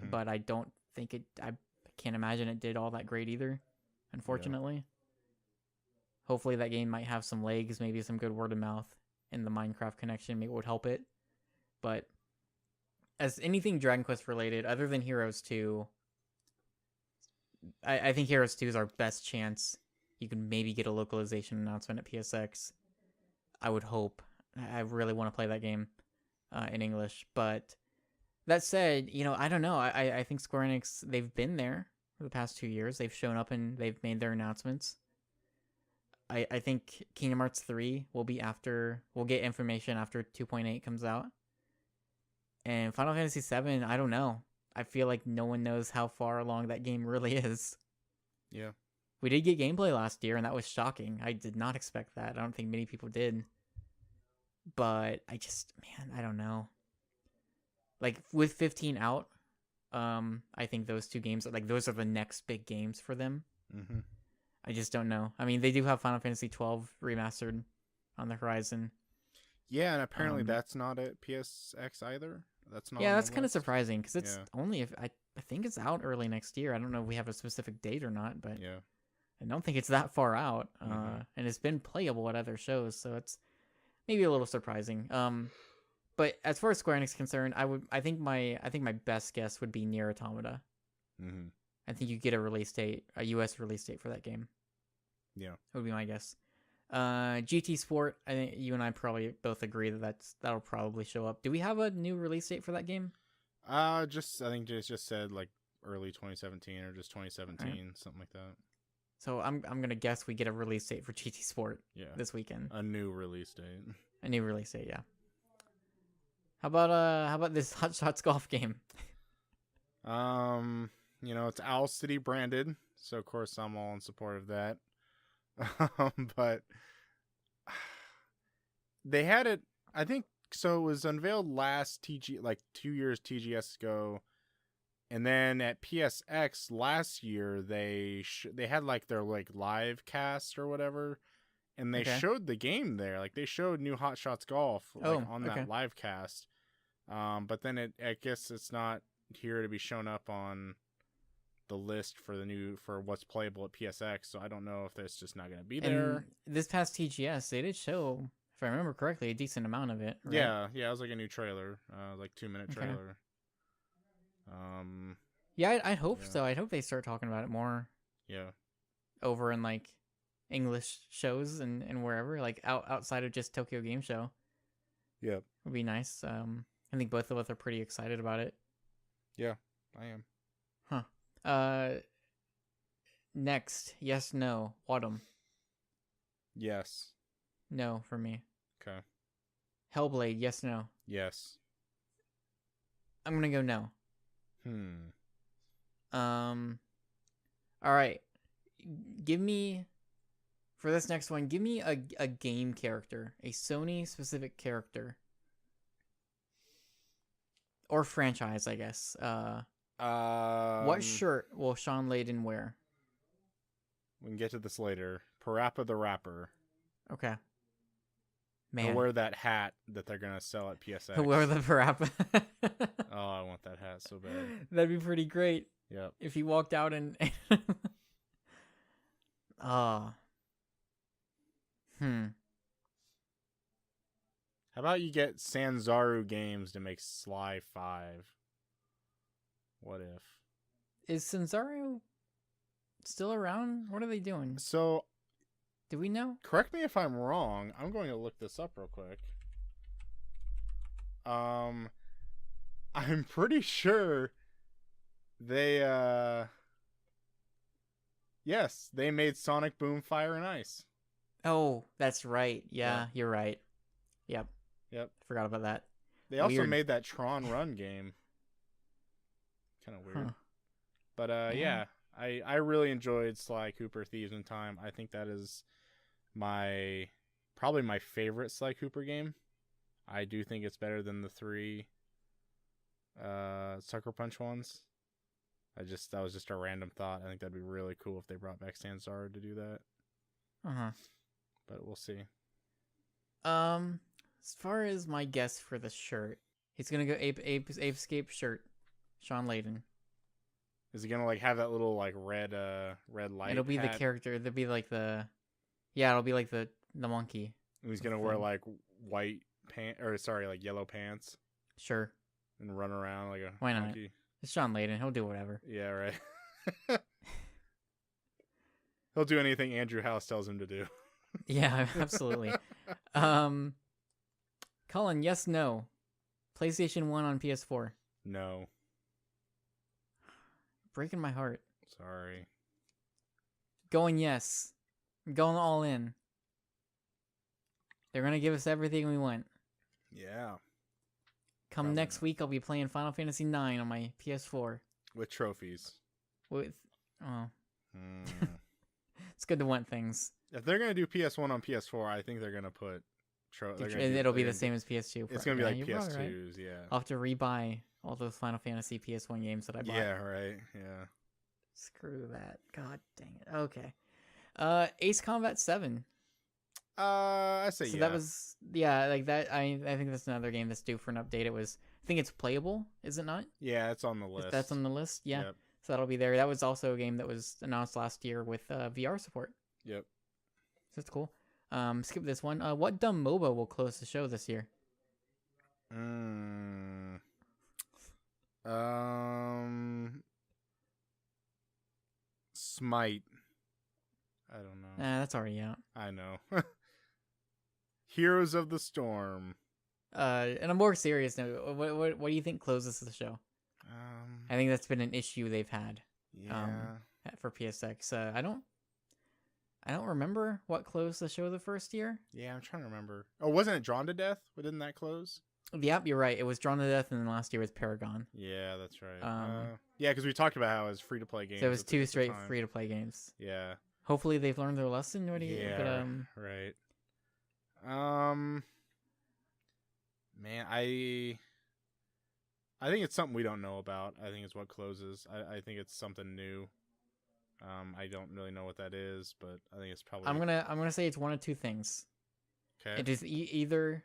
but I don't think I can't imagine it did all that great either, unfortunately. Hopefully that game might have some legs, maybe some good word of mouth in the Minecraft connection, maybe it would help it. But as anything Dragon Quest related, other than Heroes 2, I think Heroes 2 is our best chance you can maybe get a localization announcement at PSX. I would hope. I really want to play that game in English. But that said, I don't know. I think Square Enix, they've been there for the past 2 years. They've shown up and they've made their announcements. I think Kingdom Hearts 3 will be after, we'll get information after 2.8 comes out. And Final Fantasy 7, I don't know. I feel like no one knows how far along that game really is. Yeah. We did get gameplay last year, and that was shocking. I did not expect that. I don't think many people did. But I don't know. Like, with 15 out, I think those two games, like, those are the next big games for them. Mm-hmm. I just don't know. I mean, they do have Final Fantasy 12 remastered on the horizon. Yeah, and apparently that's not at PSX either. That's not. Yeah, that's kind of surprising because it's only if I think it's out early next year. I don't know if we have a specific date or not, but yeah, I don't think it's that far out. And it's been playable at other shows, so it's maybe a little surprising. But as far as Square Enix is concerned, I think my best guess would be Nier Automata. Mm-hmm. I think you get a release date, a US release date for that game. Yeah, would be my guess. GT Sport, I think you and I probably both agree that'll probably show up. Do we have a new release date for that game? I think just said like early 2017 or just 2017, right. Something like that. So I'm gonna guess we get a release date for GT Sport this weekend. A new release date. A new release date, yeah. How about this Hot Shots golf game? It's Owl City branded, so of course I'm all in support of that. But they had it, I think, so it was unveiled last 2 years TGS ago, and then at PSX last year they had like their like live cast or whatever, and they showed the game there. Like they showed new Hot Shots Golf on that live cast. But then I guess it's not here to be shown up on the list for what's playable at PSX, so I don't know if it's just not going to be there. And this past TGS, they did show, if I remember correctly, a decent amount of it. Right? Yeah, it was like a new trailer, like 2-minute trailer. Yeah, I hope so. I hope they start talking about it more. Yeah. Over in like English shows and wherever, like outside of just Tokyo Game Show. Yeah, would be nice. I think both of us are pretty excited about it. Yeah, I am. Next, yes, no, Wadum. Yes. No for me. Okay. Hellblade, yes, no. Yes. I'm gonna go no. All right. For this next one, give me a game character, a Sony specific character. Or franchise, I guess. What shirt will Sean Layden wear? We can get to this later. Parappa the Rapper. Okay. Man. He'll wear that hat that they're gonna sell at PSX. He'll wear the Parappa. Oh, I want that hat so bad. That'd be pretty great. Yep. If he walked out and How about you get Sanzaru Games to make Sly 5? What if? Is Sanzaru still around? What are they doing? So, do we know? Correct me if I'm wrong. I'm going to look this up real quick. I'm pretty sure they yes, they made Sonic Boom Fire and Ice. Oh, that's right. Yeah, you're right. Yep. Forgot about that. They also made that Tron Run game. Kind of weird. But I really enjoyed Sly Cooper Thieves in Time. I think that is probably my favorite Sly Cooper game. I do think it's better than the 3 Sucker Punch ones. That was just a random thought. I think that'd be really cool if they brought back Sanzaru to do that. But we'll see. As far as my guess for the shirt, he's gonna go Apescape shirt. Sean Layden. Is he gonna like have that little like red light? It'll be hat? the character. It'll be like it'll be like the monkey. And he's gonna wear like white like yellow pants. Sure. And run around like a Why not? monkey. It's Sean Layden. He'll do whatever. Yeah, right. He'll do anything Andrew House tells him to do. Yeah, absolutely. Colin, yes, no. PlayStation 1 on PS4. No. Breaking my heart. Sorry. Going yes. I'm going all in. They're going to give us everything we want. Yeah. Come Probably next not. week, I'll be playing Final Fantasy IX on my PS4. With trophies. With it's good to want things. If they're going to do PS1 on PS4, I think they're going to put... It'll be the same as PS2. It's going to be like you're PS2s, right. yeah. I'll have to rebuy all those Final Fantasy PS1 games that I bought. Yeah, right. Yeah. Screw that. God dang it. Okay. Ace Combat 7. I say So yeah. that was like that. I think that's another game that's due for an update. I think it's playable, is it not? Yeah, it's on the list. That's on the list. Yeah. Yep. So that'll be there. That was also a game that was announced last year with VR support. Yep. So that's cool. Skip this one. What dumb MOBA will close the show this year? Smite. I don't know. Nah, that's already out. I know. Heroes of the Storm. And a more serious note, what do you think closes the show? I think that's been an issue they've had. Yeah. For PSX. I don't remember what closed the show the first year. Yeah, I'm trying to remember. Oh, wasn't it Drawn to Death? Didn't that close? Yep, you're right. It was Drawn to Death, and then last year was Paragon. Yeah, that's right. Yeah, because we talked about how it was free-to-play games. So it was two straight free-to-play games. Yeah. Hopefully they've learned their lesson. What do you? Yeah, but, right. Man, I think it's something we don't know about. I think it's what closes. I think it's something new. I don't really know what that is, but I think it's probably. I'm gonna say it's one of two things. Okay. It is either,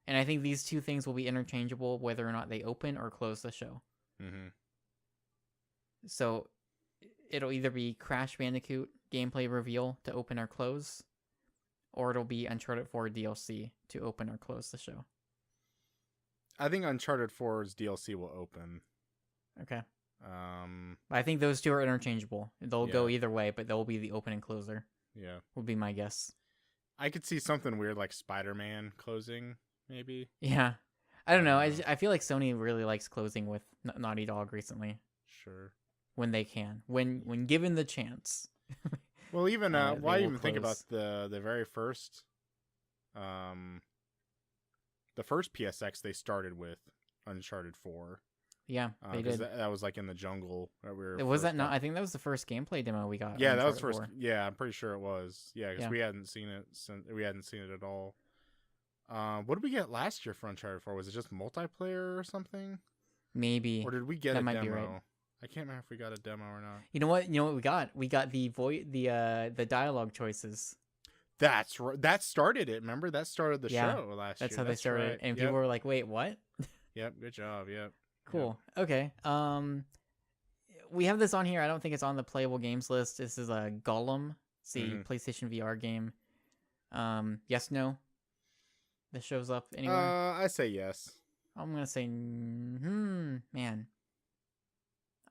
and I think these two things will be interchangeable whether or not they open or close the show. Mm-hmm. So it'll either be Crash Bandicoot gameplay reveal to open or close, or it'll be Uncharted 4 DLC to open or close the show. I think Uncharted 4's DLC will open. Okay. I think those two are interchangeable. They'll go either way, but they'll be the open and closer. Yeah. Would be my guess. I could see something weird like Spider-Man closing, maybe. Yeah. I don't know. I feel like Sony really likes closing with Naughty Dog recently. Sure. When they can. When given the chance. Well, even why even think about close. the very first the first PSX they started with Uncharted 4. Yeah, they did. That was like in the jungle. Was that not? I think that was the first gameplay demo we got. Yeah, that was first. Yeah, I'm pretty sure it was. Yeah, because we hadn't seen it at all. What did we get last year for Uncharted 4? Was it just multiplayer or something? Maybe. Or did we get a might demo? Be right. I can't remember if we got a demo or not. You know what? We got? We got the the dialogue choices. That's right. That started it. Remember, that started the show last year. That's how they started it. And people were like, "Wait, what?" Yep. Good job. Yep. Cool. Yep. Okay. We have this on here. I don't think it's on the playable games list. This is a Gollum. It's the PlayStation VR game. Yes, no. This shows up anywhere. I say yes. I'm gonna say, man.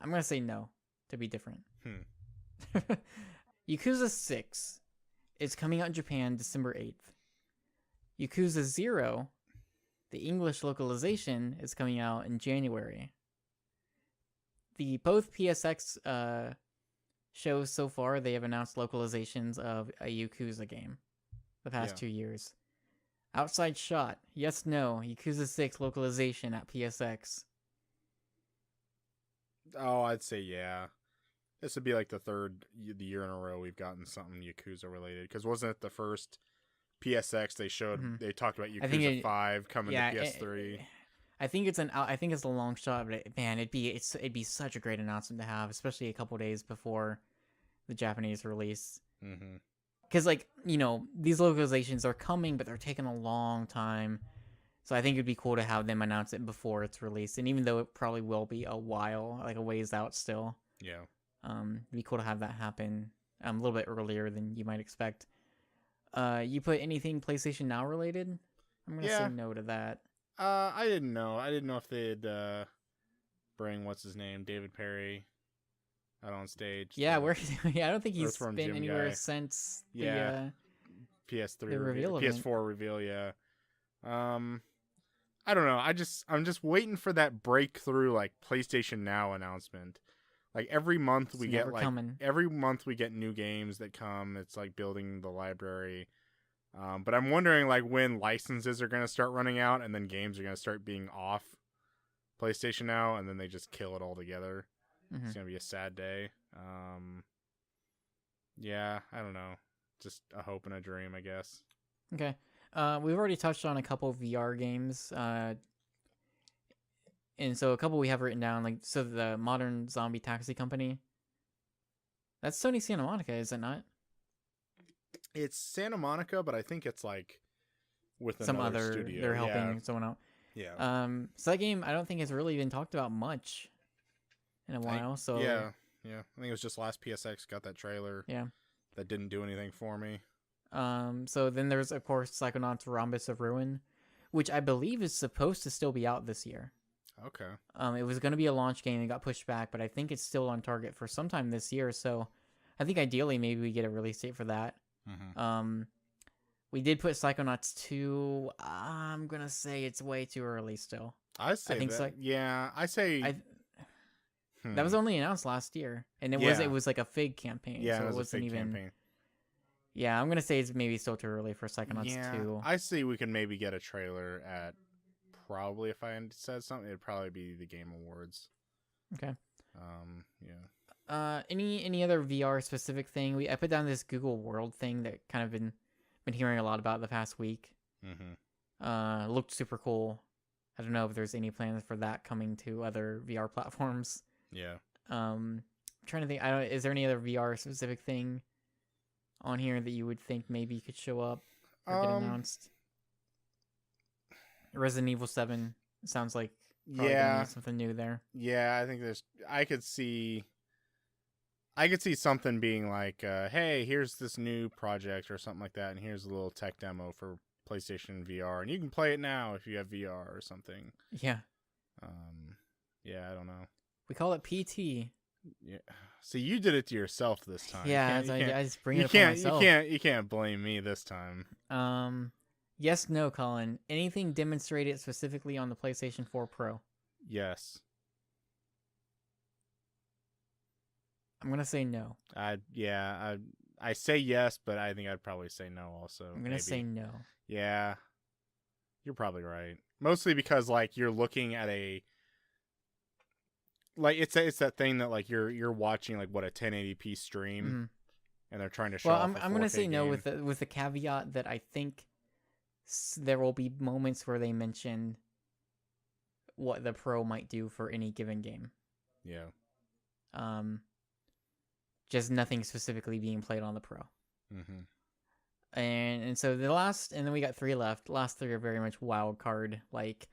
I'm gonna say no to be different. Yakuza 6 is coming out in Japan December 8th. Yakuza 0, the English localization, is coming out in January. Both PSX shows so far, they have announced localizations of a Yakuza game the past 2 years. Outside Shot, yes, no, Yakuza 6 localization at PSX. Oh, I'd say yeah. This would be like the year in a row we've gotten something Yakuza related. Because wasn't it the first PSX they showed? They talked about Yakuza 5 coming to PS3. I think it's a long shot, but it'd be such a great announcement to have, especially a couple days before the Japanese release. Because these localizations are coming, but they're taking a long time. So I think it'd be cool to have them announce it before it's released. And even though it probably will be a while, like a ways out still. Yeah. It'd be cool to have that happen a little bit earlier than you might expect. You put anything PlayStation Now related? I'm gonna say no to that. I didn't know. I didn't know if they'd bring what's his name, David Perry. out on stage. Yeah, I don't think he's Earthworm been Jim anywhere guy. since Yeah. the PS3 the reveal, reveal event. PS4 reveal. Yeah. I don't know. I'm just waiting for that breakthrough like PlayStation Now announcement. Like every month It's never coming. every month we get new games that come. It's like building the library. But I'm wondering like when licenses are gonna start running out, and then games are gonna start being off PlayStation Now, and then they just kill it all together. Mm-hmm. It's gonna be a sad day. Yeah, I don't know. Just a hope and a dream, I guess. Okay. We've already touched on a couple of VR games. And so a couple we have written down, like so the Modern Zombie Taxi Company. That's Sony Santa Monica, is it not? It's Santa Monica, but I think it's like with Some another other studio. they're helping someone out. Yeah. So that game I don't think has really been talked about much in a while. Yeah. I think it was just last PSX got that trailer. Yeah. That didn't do anything for me. So then there's of course Psychonauts Rhombus of Ruin, which I believe is supposed to still be out this year. Okay. It was going to be a launch game and got pushed back, but I think it's still on target for sometime this year. So I think ideally maybe we get a release date for that. Mm-hmm. We did put Psychonauts 2. I'm going to say it's way too early still. I think that. Yeah, I say. That was only announced last year, and it was like a fig campaign. Yeah, so it wasn't a fig even. Campaign. Yeah, I'm going to say it's maybe still too early for Psychonauts 2. I see we can maybe get a trailer at probably, if I said something, it'd probably be the Game Awards. Okay. Yeah. Any other VR specific thing? I put down this Google World thing that kind of been hearing a lot about the past week. Mm-hmm. Looked super cool. I don't know if there's any plans for that coming to other VR platforms. Yeah. I'm trying to think. Is there any other VR specific thing on here that you would think maybe could show up or get announced? Resident Evil 7 sounds like gonna be something new there. Yeah, I think I could see something being like, hey, here's this new project or something like that, and here's a little tech demo for PlayStation VR, and you can play it now if you have VR or something. Yeah. Yeah, I don't know. We call it PT. Yeah. See, you did it to yourself this time. Yeah, I just bring it upon myself. You can't blame me this time. Yes, no, Colin. Anything demonstrated specifically on the PlayStation 4 Pro? Yes. I'm gonna say no. I say yes, but I think I'd probably say no also. I'm gonna say no. Yeah. You're probably right. Mostly because like you're looking at it's that thing that like you're watching like what a 1080p stream, and they're trying to show. Well, I'm gonna say no with the caveat that I think there will be moments where they mention what the Pro might do for any given game. Yeah. Just nothing specifically being played on the Pro. Mm-hmm. And so and then we got 3 left. Last 3 are very much wild card, like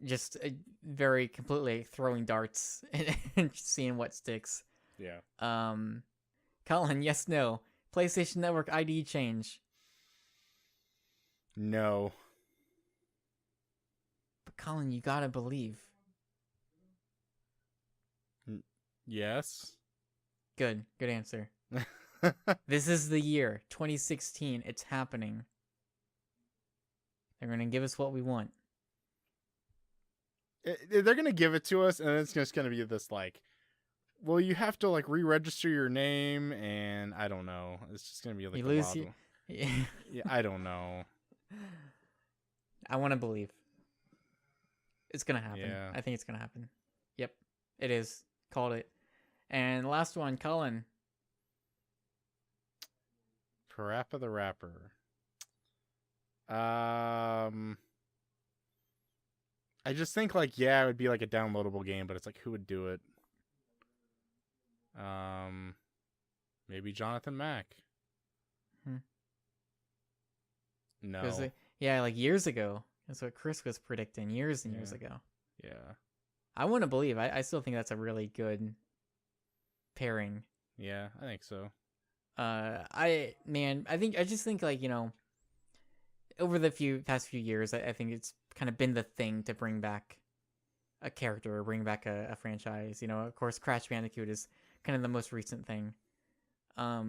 just very completely throwing darts and seeing what sticks. Yeah. Colin, yes, no. PlayStation Network ID change. No. But Colin, you gotta believe. Yes. Good answer. This is the year 2016. It's happening. They're gonna give us what we want. They're gonna give it to us, and it's just gonna be this like, well, you have to like re-register your name, and I don't know. It's just gonna be like you lose your... Yeah, I don't know. I want to believe it's gonna happen. Yeah. I think it's gonna happen. Yep, it is. Called it. And last one, Colin. Parappa the Rapper. I just think like, yeah, it would be like a downloadable game, but it's like, who would do it? Maybe Jonathan Mack. No. Like years ago. That's what Chris was predicting years and years ago. Yeah. I want to believe. I still think that's a really good pairing. Yeah, I think so. I just think like, over the past few years, I think it's kind of been the thing to bring back a character or bring back a franchise. Of course, Crash Bandicoot is kind of the most recent thing. I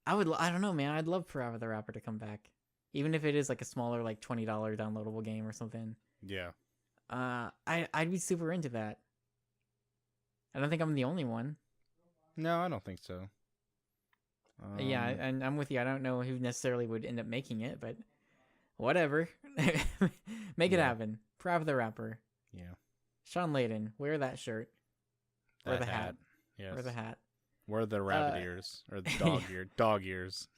don't know, man. I'd love Forever the Rapper to come back, even if it is like a smaller, like $20 downloadable game or something. Yeah. I'd be super into that. I don't think I'm the only one. No, I don't think so. Yeah, and I'm with you. I don't know who necessarily would end up making it, but whatever. Make it happen. Forever the Rapper. Yeah. Sean Layden, wear that shirt. Wear the hat. Yes. Wear the hat. Wear the rabbit ears or the dog ears.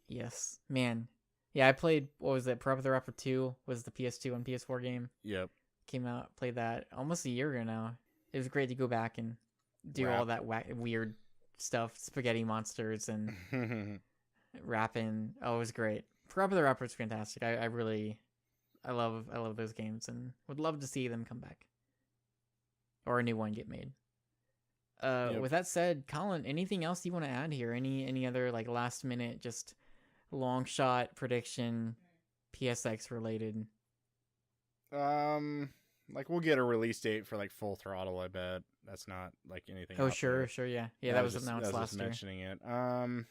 Yes, man. Yeah, I played. What was it? Forever the Rapper 2 was the PS2 and PS4 game. Yep. Came out. Played that almost a year ago now. It was great to go back and do all that weird stuff, spaghetti monsters and rapping. Oh, it was great. Forever the Rapper is fantastic. I love those games and would love to see them come back or a new one get made. With that said, Collin, anything else you want to add here? Any other like last minute, just long shot prediction, PSX related? Like we'll get a release date for like Full Throttle. I bet that's not like anything. Oh, sure, yeah. That was announced last year. Mentioning it. Man,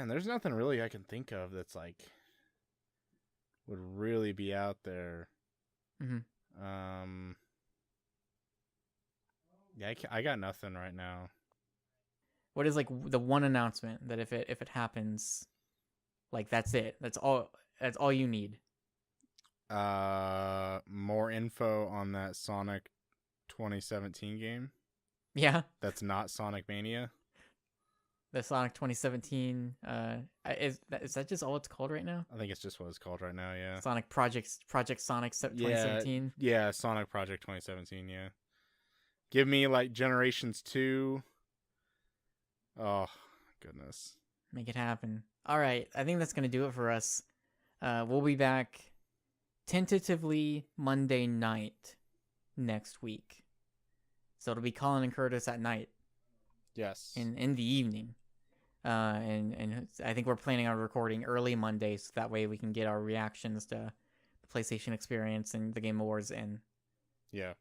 there's nothing really I can think of that's like would really be out there. Mm-hmm. Yeah, I got nothing right now. What is like the one announcement that if it happens, like that's it? That's all you need. More info on that Sonic 2017 game. Yeah. That's not Sonic Mania. The Sonic 2017. Is that just all it's called right now? I think it's just what it's called right now. Yeah. Sonic Project Sonic 2017. Yeah, Sonic Project 2017. Yeah. Give me like Generations 2. Oh, goodness. Make it happen. All right. I think that's going to do it for us. We'll be back tentatively Monday night next week. So it'll be Collin and Curtis at night. Yes. In the evening. And I think we're planning on recording early Monday so that way we can get our reactions to the PlayStation Experience and the Game Awards in. Yeah.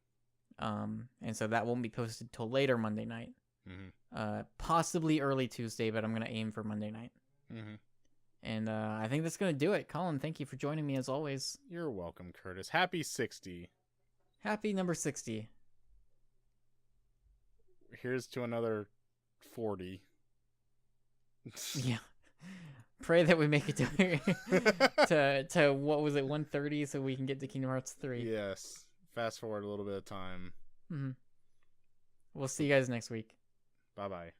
And so that won't be posted till later Monday night. Mm-hmm. Possibly early Tuesday, but I'm going to aim for Monday night. Mm-hmm. And I think that's going to do it. Collin, thank you for joining me as always. You're welcome, Curtis. Happy 60. Happy number 60. Here's to another 40. Yeah. Pray that we make it to what was it, 130, so we can get to Kingdom Hearts 3. Yes. Fast forward a little bit of time. Mm-hmm. We'll see you guys next week. Bye-bye.